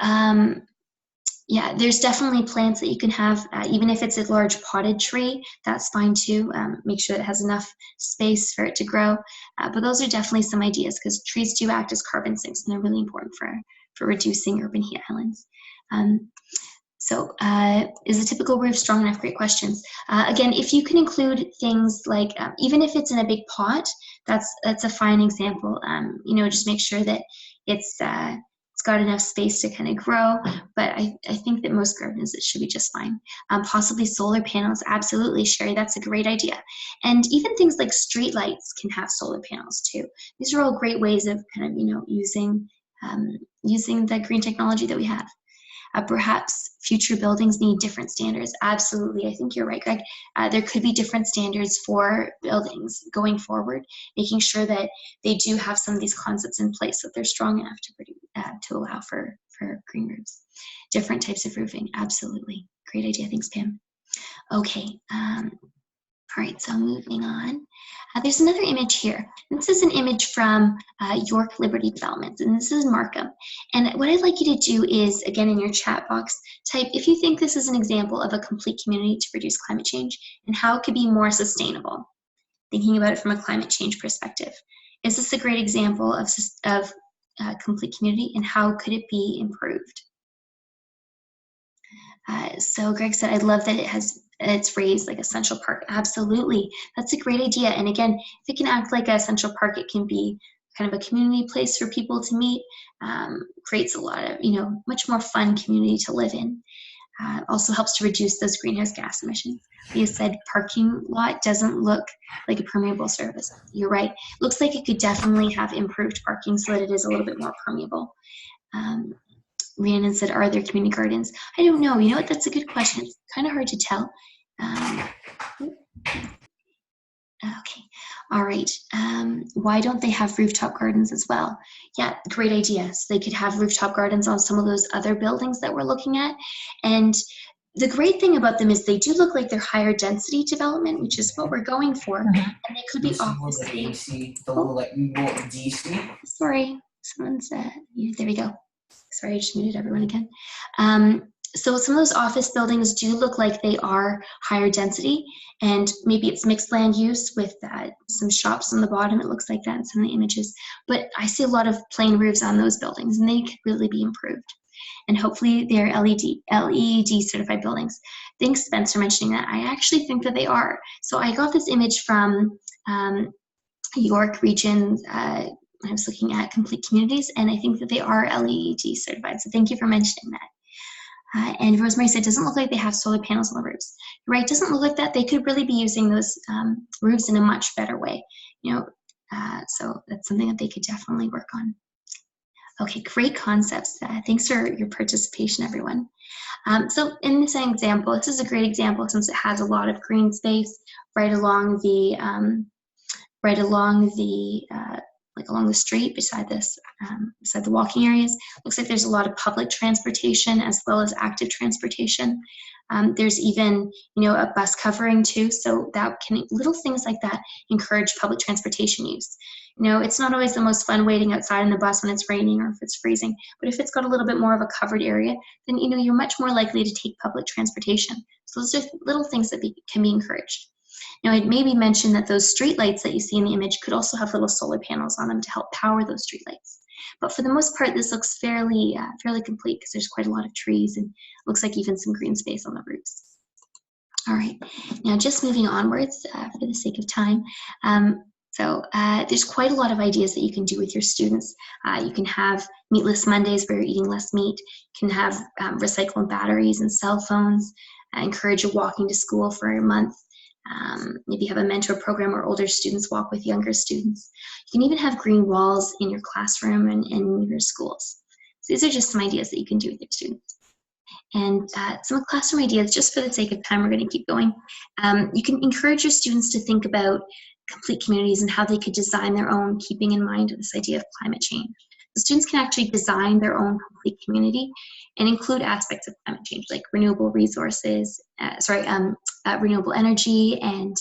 yeah, there's definitely plants that you can have, even if it's a large potted tree, that's fine too. Make sure it has enough space for it to grow. But those are definitely some ideas because trees do act as carbon sinks and they're really important for reducing urban heat islands. So is a typical roof strong enough? Great questions. Again, if you can include things like, even if it's in a big pot, that's a fine example. Just make sure that it's got enough space to kind of grow, but I think that most gardens, it should be just fine. Possibly solar panels, absolutely, Sherry, that's a great idea. And even things like street lights can have solar panels too. These are all great ways of kind of, using the green technology that we have. Perhaps future buildings need different standards. Absolutely, I think you're right, Greg. There could be different standards for buildings going forward, making sure that they do have some of these concepts in place so that they're strong enough to allow for green roofs. Different types of roofing, absolutely. Great idea, thanks, Pam. Okay, all right, so moving on. There's another image here. This is an image from York Liberty Development, and this is Markham. And what I'd like you to do is, again, in your chat box, type if you think this is an example of a complete community to reduce climate change and how it could be more sustainable, thinking about it from a climate change perspective. Is this a great example of complete community, and how could it be improved? So Greg said, I love that it's raised like a Central Park. Absolutely, that's a great idea. And again, if it can act like a Central Park, it can be kind of a community place for people to meet, creates a lot of, much more fun community to live in. also helps to reduce those greenhouse gas emissions. You said parking lot doesn't look like a permeable surface. You're right. Looks like it could definitely have improved parking so that it is a little bit more permeable. Rhiannon said, are there community gardens? I don't know. You know what? That's a good question. It's kind of hard to tell. Okay. All right. Why don't they have rooftop gardens as well? Yeah, great idea. So they could have rooftop gardens on some of those other buildings that we're looking at. And the great thing about them is they do look like they're higher density development, which is what we're going for. And they could be office space. Sorry, someone's, there we go. Sorry, I just muted everyone again. So some of those office buildings do look like they are higher density, and maybe it's mixed land use with some shops on the bottom. It looks like that in some of the images. But I see a lot of plain roofs on those buildings, and they could really be improved. And hopefully they're LEED certified buildings. Thanks, Spencer, for mentioning that. I actually think that they are. So I got this image from York Region. I was looking at complete communities, and I think that they are LEED certified. So thank you for mentioning that. And Rosemary said, doesn't look like they have solar panels on the roofs. Right, doesn't look like that. They could really be using those roofs in a much better way. So that's something that they could definitely work on. Okay, great concepts. Thanks for your participation, everyone. So in this example, this is a great example since it has a lot of green space right along the along the street beside this, beside the walking areas. Looks like there's a lot of public transportation as well as active transportation. There's even, a bus covering too, so that little things like that encourage public transportation use. It's not always the most fun waiting outside in the bus when it's raining or if it's freezing, but if it's got a little bit more of a covered area, then, you're much more likely to take public transportation. So those are little things that can be encouraged. Now, I'd maybe mention that those street lights that you see in the image could also have little solar panels on them to help power those street lights. But for the most part, this looks fairly complete because there's quite a lot of trees and looks like even some green space on the roofs. All right, now just moving onwards for the sake of time. There's quite a lot of ideas that you can do with your students. You can have meatless Mondays where you're eating less meat. You can have recycled batteries and cell phones. Encourage a walking to school for a month. Maybe have a mentor program where older students walk with younger students. You can even have green walls in your classroom and in your schools. So these are just some ideas that you can do with your students. And some classroom ideas, just for the sake of time, we're going to keep going. You can encourage your students to think about complete communities and how they could design their own, keeping in mind this idea of climate change. The students can actually design their own complete community and include aspects of climate change like renewable resources, renewable energy and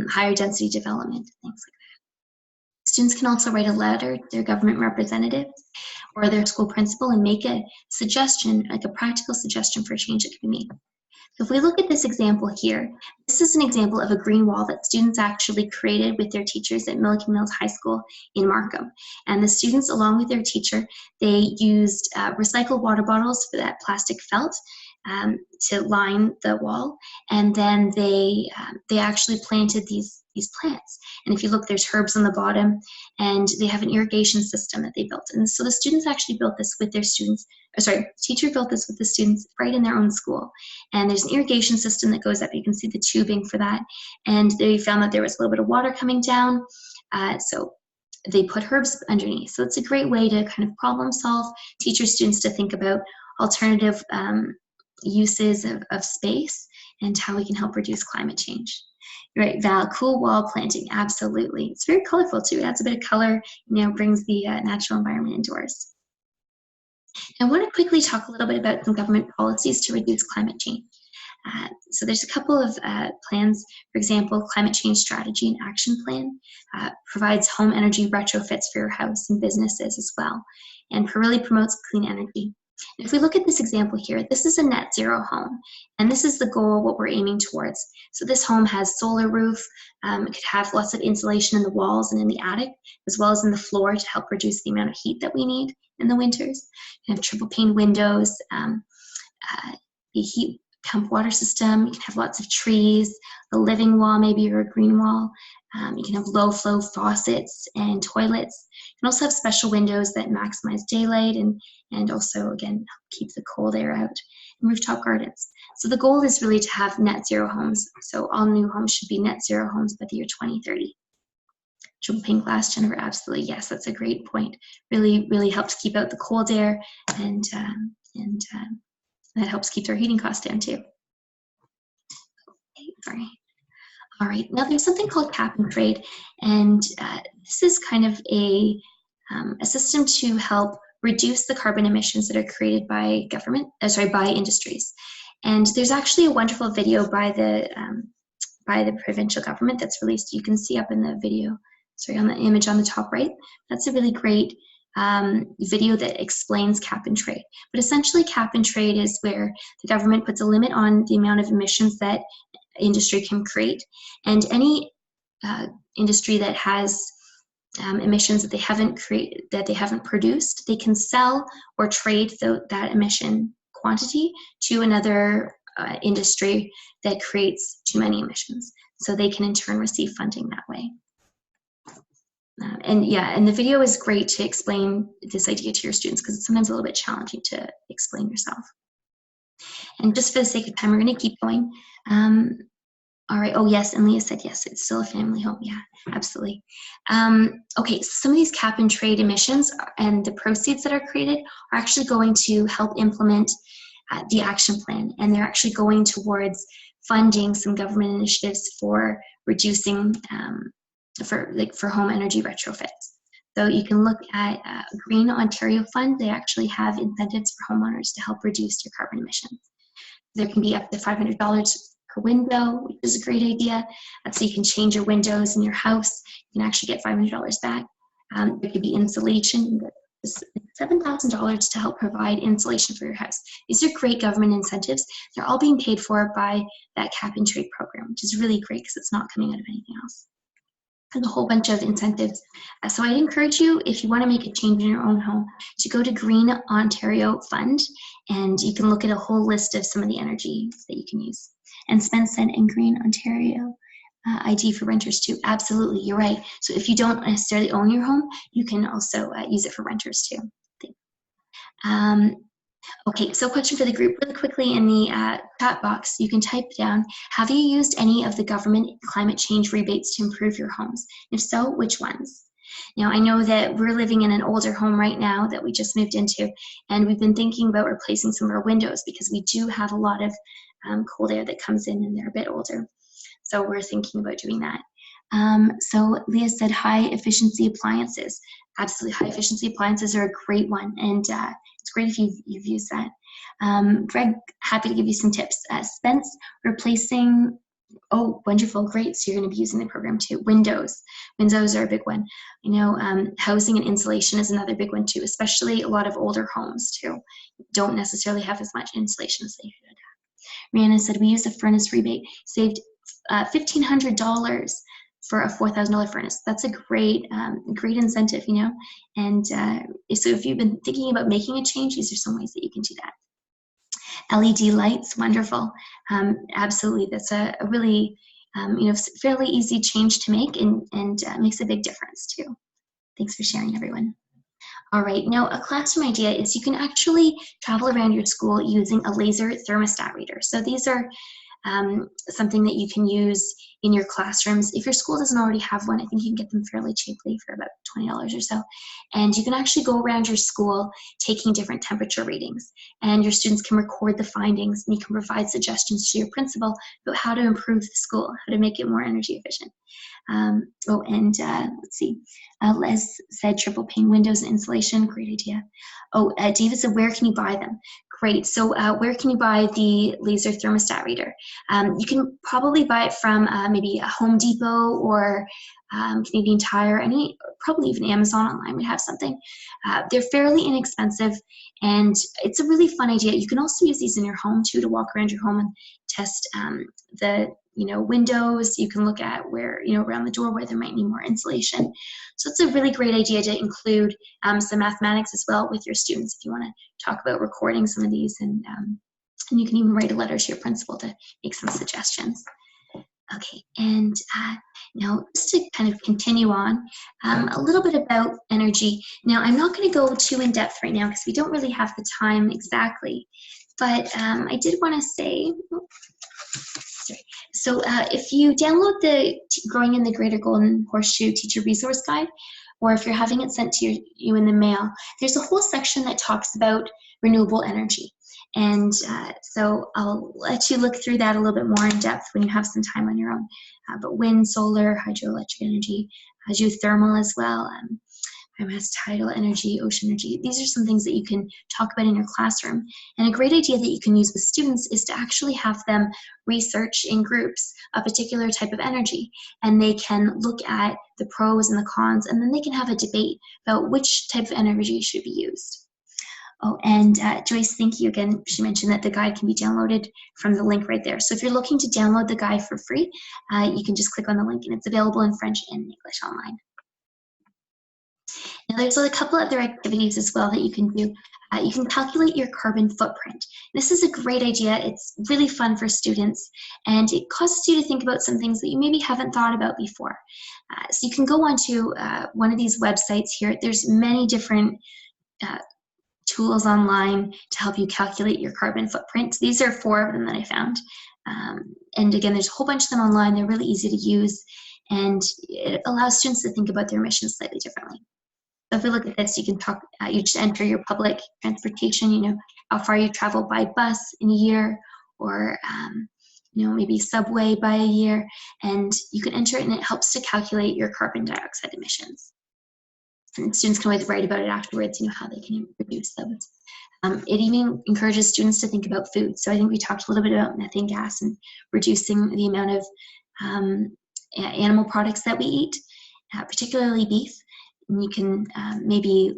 higher density development, things like that. Students can also write a letter to their government representatives or their school principal and make a suggestion, like a practical suggestion for change that can be made. So if we look at this example here, this is an example of a green wall that students actually created with their teachers at Milliken Mills High School in Markham. And the students, along with their teacher, they used recycled water bottles for that plastic felt to line the wall. And then they actually planted these plants. And if you look, there's herbs on the bottom, and they have an irrigation system that they built. And so the students actually built this with their students, teacher built this with the students right in their own school. And there's an irrigation system that goes up. You can see the tubing for that. And they found that there was a little bit of water coming down. So they put herbs underneath. So it's a great way to kind of problem solve, teach your students to think about alternative uses of space and how we can help reduce climate change. Right, Val, cool wall planting, absolutely. It's very colorful too. It adds a bit of color, brings the natural environment indoors. I want to quickly talk a little bit about some government policies to reduce climate change. So there's a couple of plans. For example, Climate Change Strategy and Action Plan provides home energy retrofits for your house and businesses as well, and really promotes clean energy. If we look at this example here, this is a net zero home, and this is the goal, what we're aiming towards. So this home has solar roof, it could have lots of insulation in the walls and in the attic, as well as in the floor to help reduce the amount of heat that we need in the winters. You have triple pane windows, the heat pump water system. You can have lots of trees, a living wall maybe, or a green wall. You can have low flow faucets and toilets. You can also have special windows that maximize daylight and also, again, keep the cold air out, and rooftop gardens. So the goal is really to have net zero homes. So all new homes should be net zero homes by the year 2030. Triple pane glass, Jennifer, absolutely, yes, that's a great point. Really, really helps keep out the cold air, and that helps keep their heating costs down too. Okay, sorry. All right, now there's something called cap and trade, and this is kind of a system to help reduce the carbon emissions that are created by by industries. And there's actually a wonderful video by the provincial government that's released. You can see up in the video, sorry, on the image on the top right. That's a really great video that explains cap and trade. But essentially, cap and trade is where the government puts a limit on the amount of emissions that industry can create, and any industry that has emissions that they haven't produced, they can sell or trade that emission quantity to another industry that creates too many emissions, so they can in turn receive funding that way. And the video is great to explain this idea to your students, because it's sometimes a little bit challenging to explain yourself. And just for the sake of time, we're going to keep going. All right. Oh, yes. And Leah said yes. It's still a family home. Yeah, absolutely. Okay. So some of these cap and trade emissions and the proceeds that are created are actually going to help implement the action plan, and they're actually going towards funding some government initiatives for reducing for home energy retrofits. So you can look at Green Ontario Fund. They actually have incentives for homeowners to help reduce your carbon emissions. There can be up to $500 per window, which is a great idea. So you can change your windows in your house. You can actually get $500 back. There could be insulation. $7,000 to help provide insulation for your house. These are great government incentives. They're all being paid for by that cap and trade program, which is really great because it's not coming out of anything else. There's a whole bunch of incentives. So I'd encourage you, if you want to make a change in your own home, to go to Green Ontario Fund, and you can look at a whole list of some of the energy that you can use. And Spence said, and Green Ontario ID for renters too. Absolutely, you're right. So if you don't necessarily own your home, you can also use it for renters too. Okay, so question for the group really quickly in the chat box. You can type down, have you used any of the government climate change rebates to improve your homes? If so, which ones? Now, I know that we're living in an older home right now that we just moved into, and we've been thinking about replacing some of our windows because we do have a lot of cold air that comes in, and they're a bit older. So we're thinking about doing that. So Leah said high efficiency appliances. Absolutely, high efficiency appliances are a great one, and it's great if you've used that. Greg, happy to give you some tips. Spence, replacing, oh, wonderful, great. So you're going to be using the program too. Windows are a big one. You know, housing and insulation is another big one too, especially a lot of older homes too. Don't necessarily have as much insulation as they should. Rihanna said, we used a furnace rebate, saved $1,500 for a $4,000 furnace. That's a great incentive, you know. And so if you've been thinking about making a change, these are some ways that you can do that. LED lights, wonderful. Absolutely, that's a really fairly easy change to make, and makes a big difference too. Thanks for sharing, everyone. All right, now a classroom idea is you can actually travel around your school using a laser thermostat reader. So these are something that you can use in your classrooms. If your school doesn't already have one, I think you can get them fairly cheaply for about $20 or so. And you can actually go around your school taking different temperature readings. And your students can record the findings, and you can provide suggestions to your principal about how to improve the school, how to make it more energy efficient. Let's see. Les said triple pane windows and insulation. Great idea. Oh, David said, where can you buy them? Great. So where can you buy the laser thermostat reader? You can probably buy it from maybe a Home Depot or Canadian Tire, probably even Amazon online would have something. They're fairly inexpensive, and it's a really fun idea. You can also use these in your home too, to walk around your home and test the windows. You can look at where, around the door where there might need more insulation. So it's a really great idea to include some mathematics as well with your students if you want to talk about recording some of these and And you can even write a letter to your principal to make some suggestions. Okay, and now just to kind of continue on, a little bit about energy. Now, I'm not going to go too in depth right now because we don't really have the time exactly, but I did want to say, sorry. So if you download the Growing in the Greater Golden Horseshoe Teacher Resource Guide, or if you're having it sent to you in the mail, there's a whole section that talks about renewable energy. And so I'll let you look through that a little bit more in depth when you have some time on your own. But wind, solar, hydroelectric energy, geothermal as well, biomass, tidal energy, ocean energy. These are some things that you can talk about in your classroom. And a great idea that you can use with students is to actually have them research in groups a particular type of energy. And they can look at the pros and the cons, and then they can have a debate about which type of energy should be used. Oh, and Joyce, thank you again. She mentioned that the guide can be downloaded from the link right there. So if you're looking to download the guide for free, you can just click on the link, and it's available in French and English online. Now there's a couple other activities as well that you can do. You can calculate your carbon footprint. This is a great idea. It's really fun for students, and it causes you to think about some things that you maybe haven't thought about before. So you can go onto one of these websites here. There's many different tools online to help you calculate your carbon footprint. These are 4 of them that I found. And again, there's a whole bunch of them online. They're really easy to use, and it allows students to think about their emissions slightly differently. So if we look at this, you can talk, you just enter your public transportation, you know, how far you travel by bus in a year, or you know, maybe subway by a year, and you can enter it, and it helps to calculate your carbon dioxide emissions. And students can always write about it afterwards, you know, how they can reduce those. It even encourages students to think about food. So I think we talked a little bit about methane gas and reducing the amount of animal products that we eat, particularly beef. And you can maybe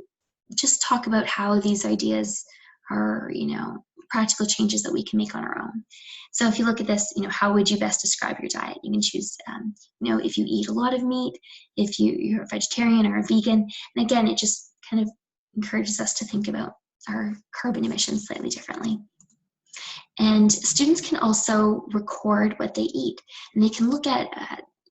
just talk about how these ideas are, you know, practical changes that we can make on our own. So if you look at this, you know, how would you best describe your diet? You can choose, you know, if you eat a lot of meat, if you're a vegetarian or a vegan. And again, it just kind of encourages us to think about our carbon emissions slightly differently. And students can also record what they eat, and they can look at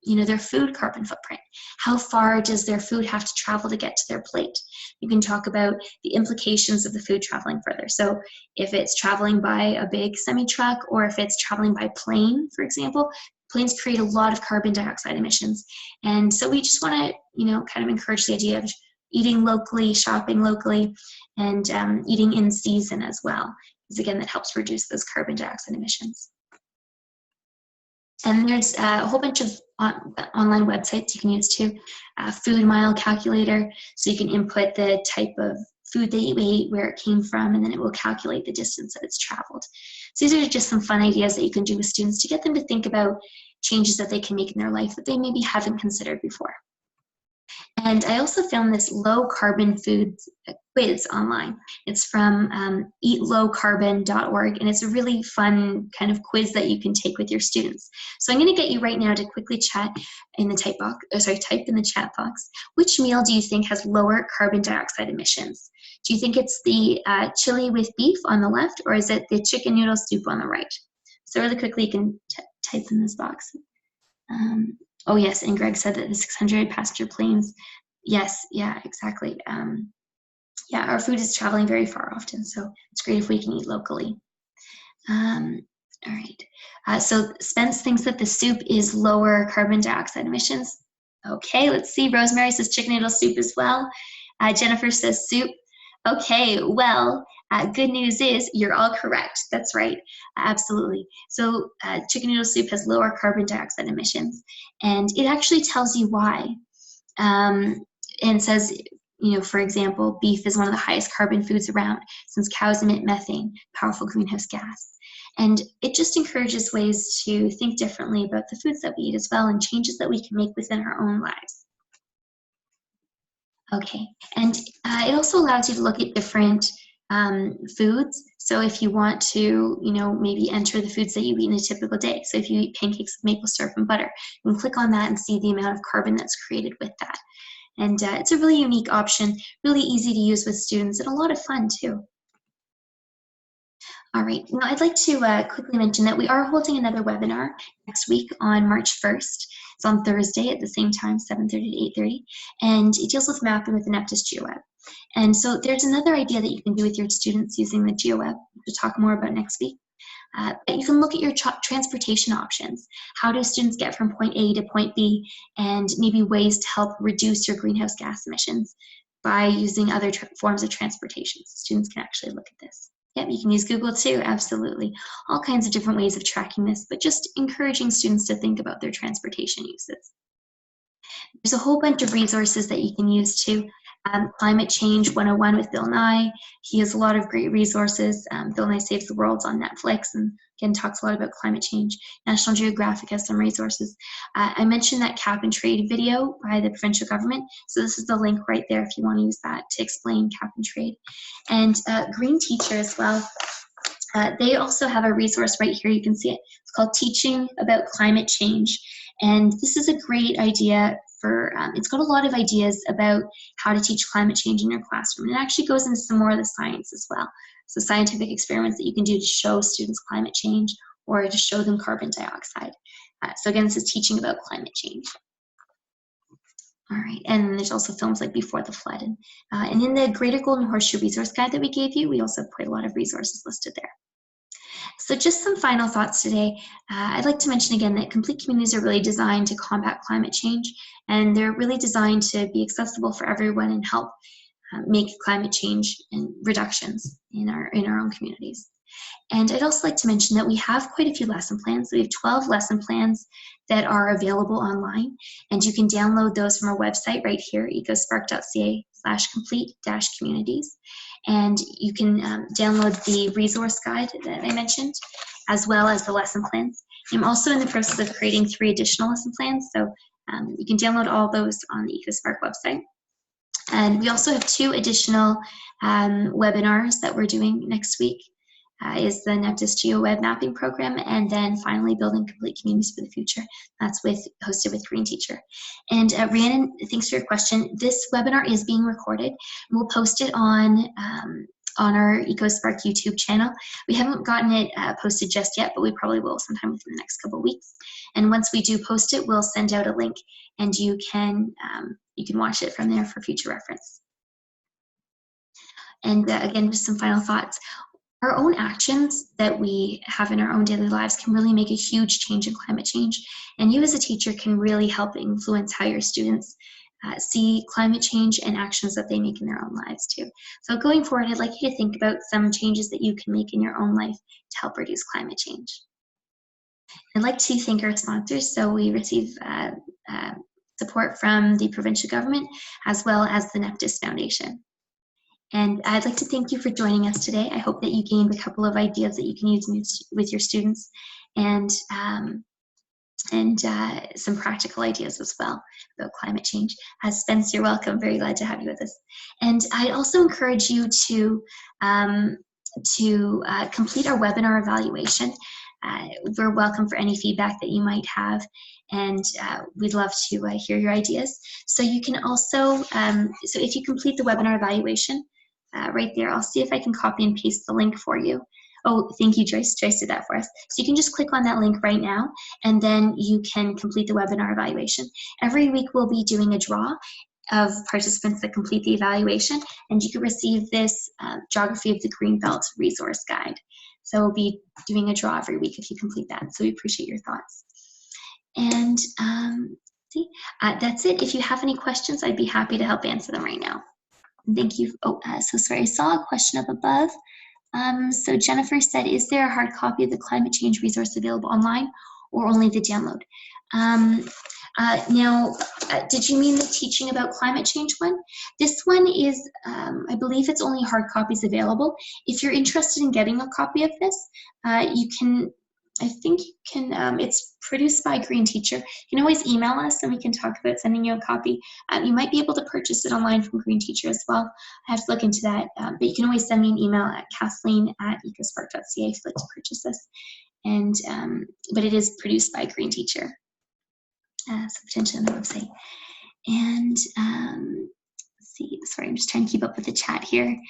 you know, their food carbon footprint. How far does their food have to travel to get to their plate? You can talk about the implications of the food traveling further. So if it's traveling by a big semi-truck, or if it's traveling by plane, for example, planes create a lot of carbon dioxide emissions. And so we just want to, you know, kind of encourage the idea of eating locally, shopping locally, and eating in season as well, because again, that helps reduce those carbon dioxide emissions. And there's a whole bunch of online websites you can use too. Food mile calculator, so you can input the type of food that you ate, where it came from, and then it will calculate the distance that it's traveled. So these are just some fun ideas that you can do with students to get them to think about changes that they can make in their life that they maybe haven't considered before. And I also found this low carbon foods quiz online. It's from eatlowcarbon.org, and it's a really fun kind of quiz that you can take with your students. So I'm going to get you right now to quickly chat in the type in the chat box. Which meal do you think has lower carbon dioxide emissions? Do you think it's the chili with beef on the left, or is it the chicken noodle soup on the right? So really quickly, you can type in this box. Oh yes, and Greg said that the 600 passenger planes. Yes, yeah, exactly. Yeah, our food is traveling very far often, so it's great if we can eat locally. All right, so Spence thinks that the soup is lower carbon dioxide emissions. Okay, let's see. Rosemary says chicken noodle soup as well. Jennifer says soup. Okay, well, good news is you're all correct. That's right, absolutely. So chicken noodle soup has lower carbon dioxide emissions, and it actually tells you why. And says, you know, for example, beef is one of the highest carbon foods around, since cows emit methane, powerful greenhouse gas. And it just encourages ways to think differently about the foods that we eat as well, and changes that we can make within our own lives. Okay, and it also allows you to look at different foods. So if you want to, you know, maybe enter the foods that you eat in a typical day. So if you eat pancakes with maple syrup and butter, you can click on that and see the amount of carbon that's created with that. And it's a really unique option, really easy to use with students, and a lot of fun too. All right, now I'd like to quickly mention that we are holding another webinar next week on March 1st. It's on Thursday at the same time, 7:30 to 8:30, and it deals with mapping with the Neptis GeoWeb. And so there's another idea that you can do with your students using the GeoWeb, to talk more about next week. But you can look at your transportation options. How do students get from point A to point B, and maybe ways to help reduce your greenhouse gas emissions by using other forms of transportation. So students can actually look at this. Yep, you can use Google too, absolutely. All kinds of different ways of tracking this, but just encouraging students to think about their transportation uses. There's a whole bunch of resources that you can use too. Climate Change 101 with Bill Nye. He has a lot of great resources. Bill Nye Saves the World's on Netflix, and again talks a lot about climate change. National Geographic has some resources. I mentioned that cap and trade video by the provincial government, so this is the link right there if you want to use that to explain cap and trade. And Green Teacher as well. They also have a resource right here, you can see it. It's called Teaching About Climate Change. And this is a great idea for, it's got a lot of ideas about how to teach climate change in your classroom. And it actually goes into some more of the science as well. So scientific experiments that you can do to show students climate change or to show them carbon dioxide. So again, this is teaching about climate change. All right, and there's also films like Before the Flood. And in the Greater Golden Horseshoe Resource Guide that we gave you, we also have quite a lot of resources listed there. So just some final thoughts today. I'd like to mention again that complete communities are really designed to combat climate change, and they're really designed to be accessible for everyone and help make climate change and reductions in our own communities. And I'd also like to mention that we have quite a few lesson plans. So we have 12 lesson plans that are available online, and you can download those from our website right here, ecospark.ca/complete-communities. And you can download the resource guide that I mentioned, as well as the lesson plans. I'm also in the process of creating 3 additional lesson plans, so you can download all those on the EcoSpark website. And we also have 2 additional webinars that we're doing next week. Is the Neptis GeoWeb mapping program, and then finally Building Complete Communities for the Future. That's hosted with Green Teacher. And Rhiannon, thanks for your question. This webinar is being recorded. We'll post it on our EcoSpark YouTube channel. We haven't gotten it posted just yet, but we probably will sometime within the next couple of weeks. And once we do post it, we'll send out a link, and you can watch it from there for future reference. And again, just some final thoughts. Our own actions that we have in our own daily lives can really make a huge change in climate change. And you as a teacher can really help influence how your students see climate change and actions that they make in their own lives too. So going forward, I'd like you to think about some changes that you can make in your own life to help reduce climate change. I'd like to thank our sponsors. So we receive support from the provincial government as well as the Neptis Foundation. And I'd like to thank you for joining us today. I hope that you gained a couple of ideas that you can use with your students, and some practical ideas as well about climate change. Spence, you're welcome. Very glad to have you with us. And I also encourage you to complete our webinar evaluation. We're welcome for any feedback that you might have, and we'd love to hear your ideas. So you can also, so if you complete the webinar evaluation, right there, I'll see if I can copy and paste the link for you. Oh, thank you, Joyce. Joyce did that for us. So you can just click on that link right now, and then you can complete the webinar evaluation. Every week we'll be doing a draw of participants that complete the evaluation, and you can receive this Geography of the Greenbelt resource guide. So we'll be doing a draw every week if you complete that. So we appreciate your thoughts. And that's it. If you have any questions, I'd be happy to help answer them right now. Thank you. Oh, so sorry, I saw a question up above. So Jennifer said, is there a hard copy of the climate change resource available online or only the download? Did you mean the teaching about climate change one? This one is, I believe it's only hard copies available. If you're interested in getting a copy of this, you can, I think you can, it's produced by Green Teacher. You can always email us and we can talk about sending you a copy. You might be able to purchase it online from Green Teacher as well. I have to look into that, but you can always send me an email at kathleen@ecospark.ca if you'd like to purchase this. And, but it is produced by Green Teacher. So potentially on the website. And let's see, sorry, I'm just trying to keep up with the chat here.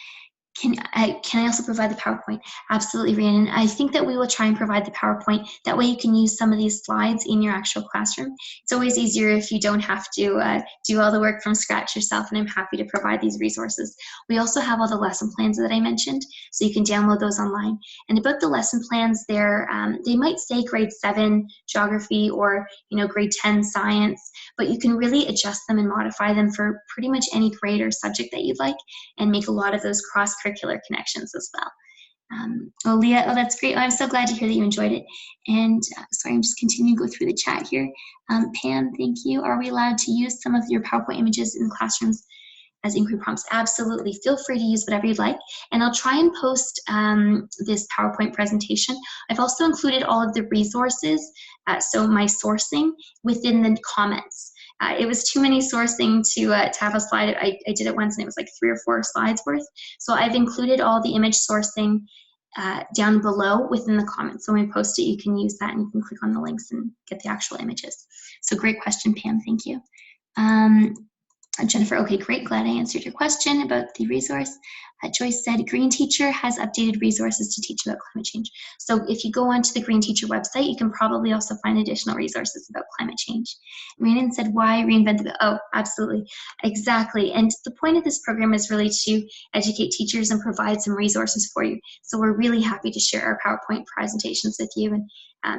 Can I also provide the PowerPoint? Absolutely, Rhiannon. I think that we will try and provide the PowerPoint. That way you can use some of these slides in your actual classroom. It's always easier if you don't have to do all the work from scratch yourself, and I'm happy to provide these resources. We also have all the lesson plans that I mentioned, so you can download those online. And about the lesson plans, they might say grade 7 geography or grade 10 science, but you can really adjust them and modify them for pretty much any grade or subject that you'd like, and make a lot of those cross-curricular connections as well. Leah, that's great. I'm so glad to hear that you enjoyed it. And sorry, I'm just continuing to go through the chat here. Pam, thank you. Are we allowed to use some of your PowerPoint images in classrooms as inquiry prompts? Absolutely. Feel free to use whatever you'd like. And I'll try and post this PowerPoint presentation. I've also included all of the resources, so my sourcing, within the comments. It was too many sourcing to have a slide. I did it once and it was like 3 or 4 slides worth. So I've included all the image sourcing down below within the comments. So when we post it, you can use that and you can click on the links and get the actual images. So great question, Pam. Thank you. Jennifer, okay, great. Glad I answered your question about the resource. Joyce said, Green Teacher has updated resources to teach about climate change. So if you go onto the Green Teacher website, you can probably also find additional resources about climate change. Rhiannon said, why reinvent the wheel? Oh, absolutely. Exactly. And the point of this program is really to educate teachers and provide some resources for you. So we're really happy to share our PowerPoint presentations with you and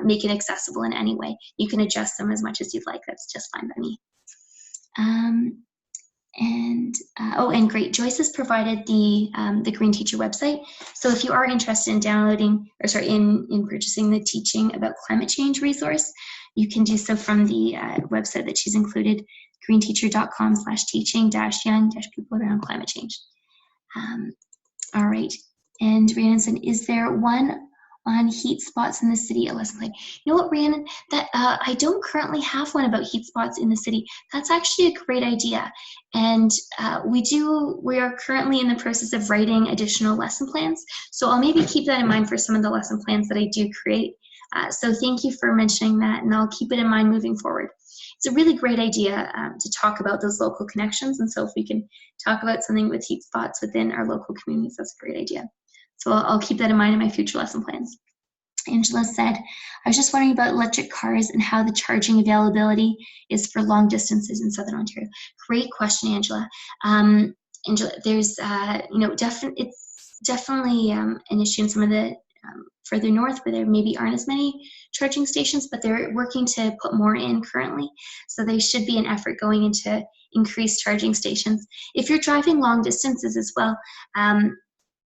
make it accessible in any way. You can adjust them as much as you'd like. That's just fine by me. And great, Joyce has provided the Green Teacher website. So if you are interested in downloading, or sorry, in purchasing the Teaching About Climate Change resource, you can do so from the website that she's included, greenteacher.com/teaching-young-people around climate change. All right, and Rhiannon said, is there one on heat spots in the city? Lesson plan. You know what, Rhiannon, that I don't currently have one about heat spots in the city. That's actually a great idea. And we are currently in the process of writing additional lesson plans. So I'll maybe keep that in mind for some of the lesson plans that I do create. So thank you for mentioning that, and I'll keep it in mind moving forward. It's a really great idea to talk about those local connections. And so if we can talk about something with heat spots within our local communities, that's a great idea. So I'll keep that in mind in my future lesson plans. Angela said, I was just wondering about electric cars and how the charging availability is for long distances in Southern Ontario. Great question, Angela. Angela, there's, it's definitely an issue in some of the further north where there maybe aren't as many charging stations, but they're working to put more in currently. So there should be an effort going into increased charging stations. If you're driving long distances as well,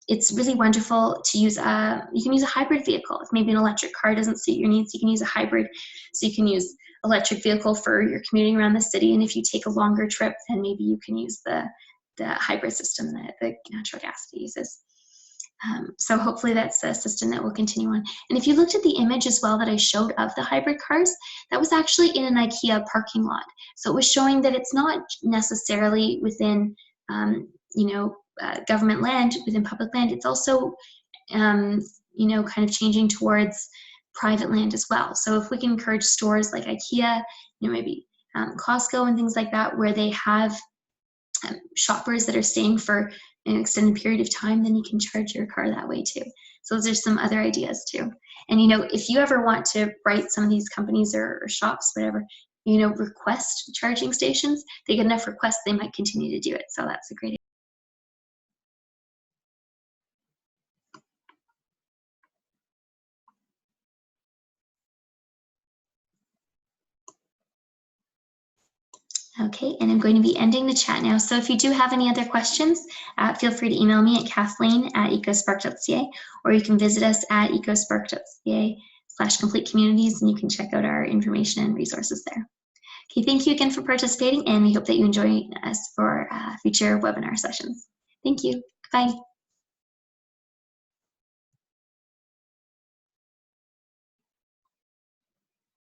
it's really wonderful to use you can use a hybrid vehicle. If maybe an electric car doesn't suit your needs, you can use a hybrid. So you can use electric vehicle for your commuting around the city, and if you take a longer trip, then maybe you can use the hybrid system that the natural gas uses. So hopefully that's a system that will continue on. And if you looked at the image as well that I showed of the hybrid cars, that was actually in an IKEA parking lot. So it was showing that it's not necessarily within government land, within public land. It's also kind of changing towards private land as well. So if we can encourage stores like IKEA, maybe Costco and things like that, where they have shoppers that are staying for an extended period of time, then you can charge your car that way too. So those are some other ideas too. And if you ever want to write some of these companies or shops, whatever, request charging stations, they get enough requests, they might continue to do it. So that's a great idea. Okay, and I'm going to be ending the chat now. So if you do have any other questions, feel free to email me at kathleen@ecospark.ca, or you can visit us at ecospark.ca/complete communities, and you can check out our information and resources there. Okay, thank you again for participating, and we hope that you enjoy us for future webinar sessions. Thank you. Bye.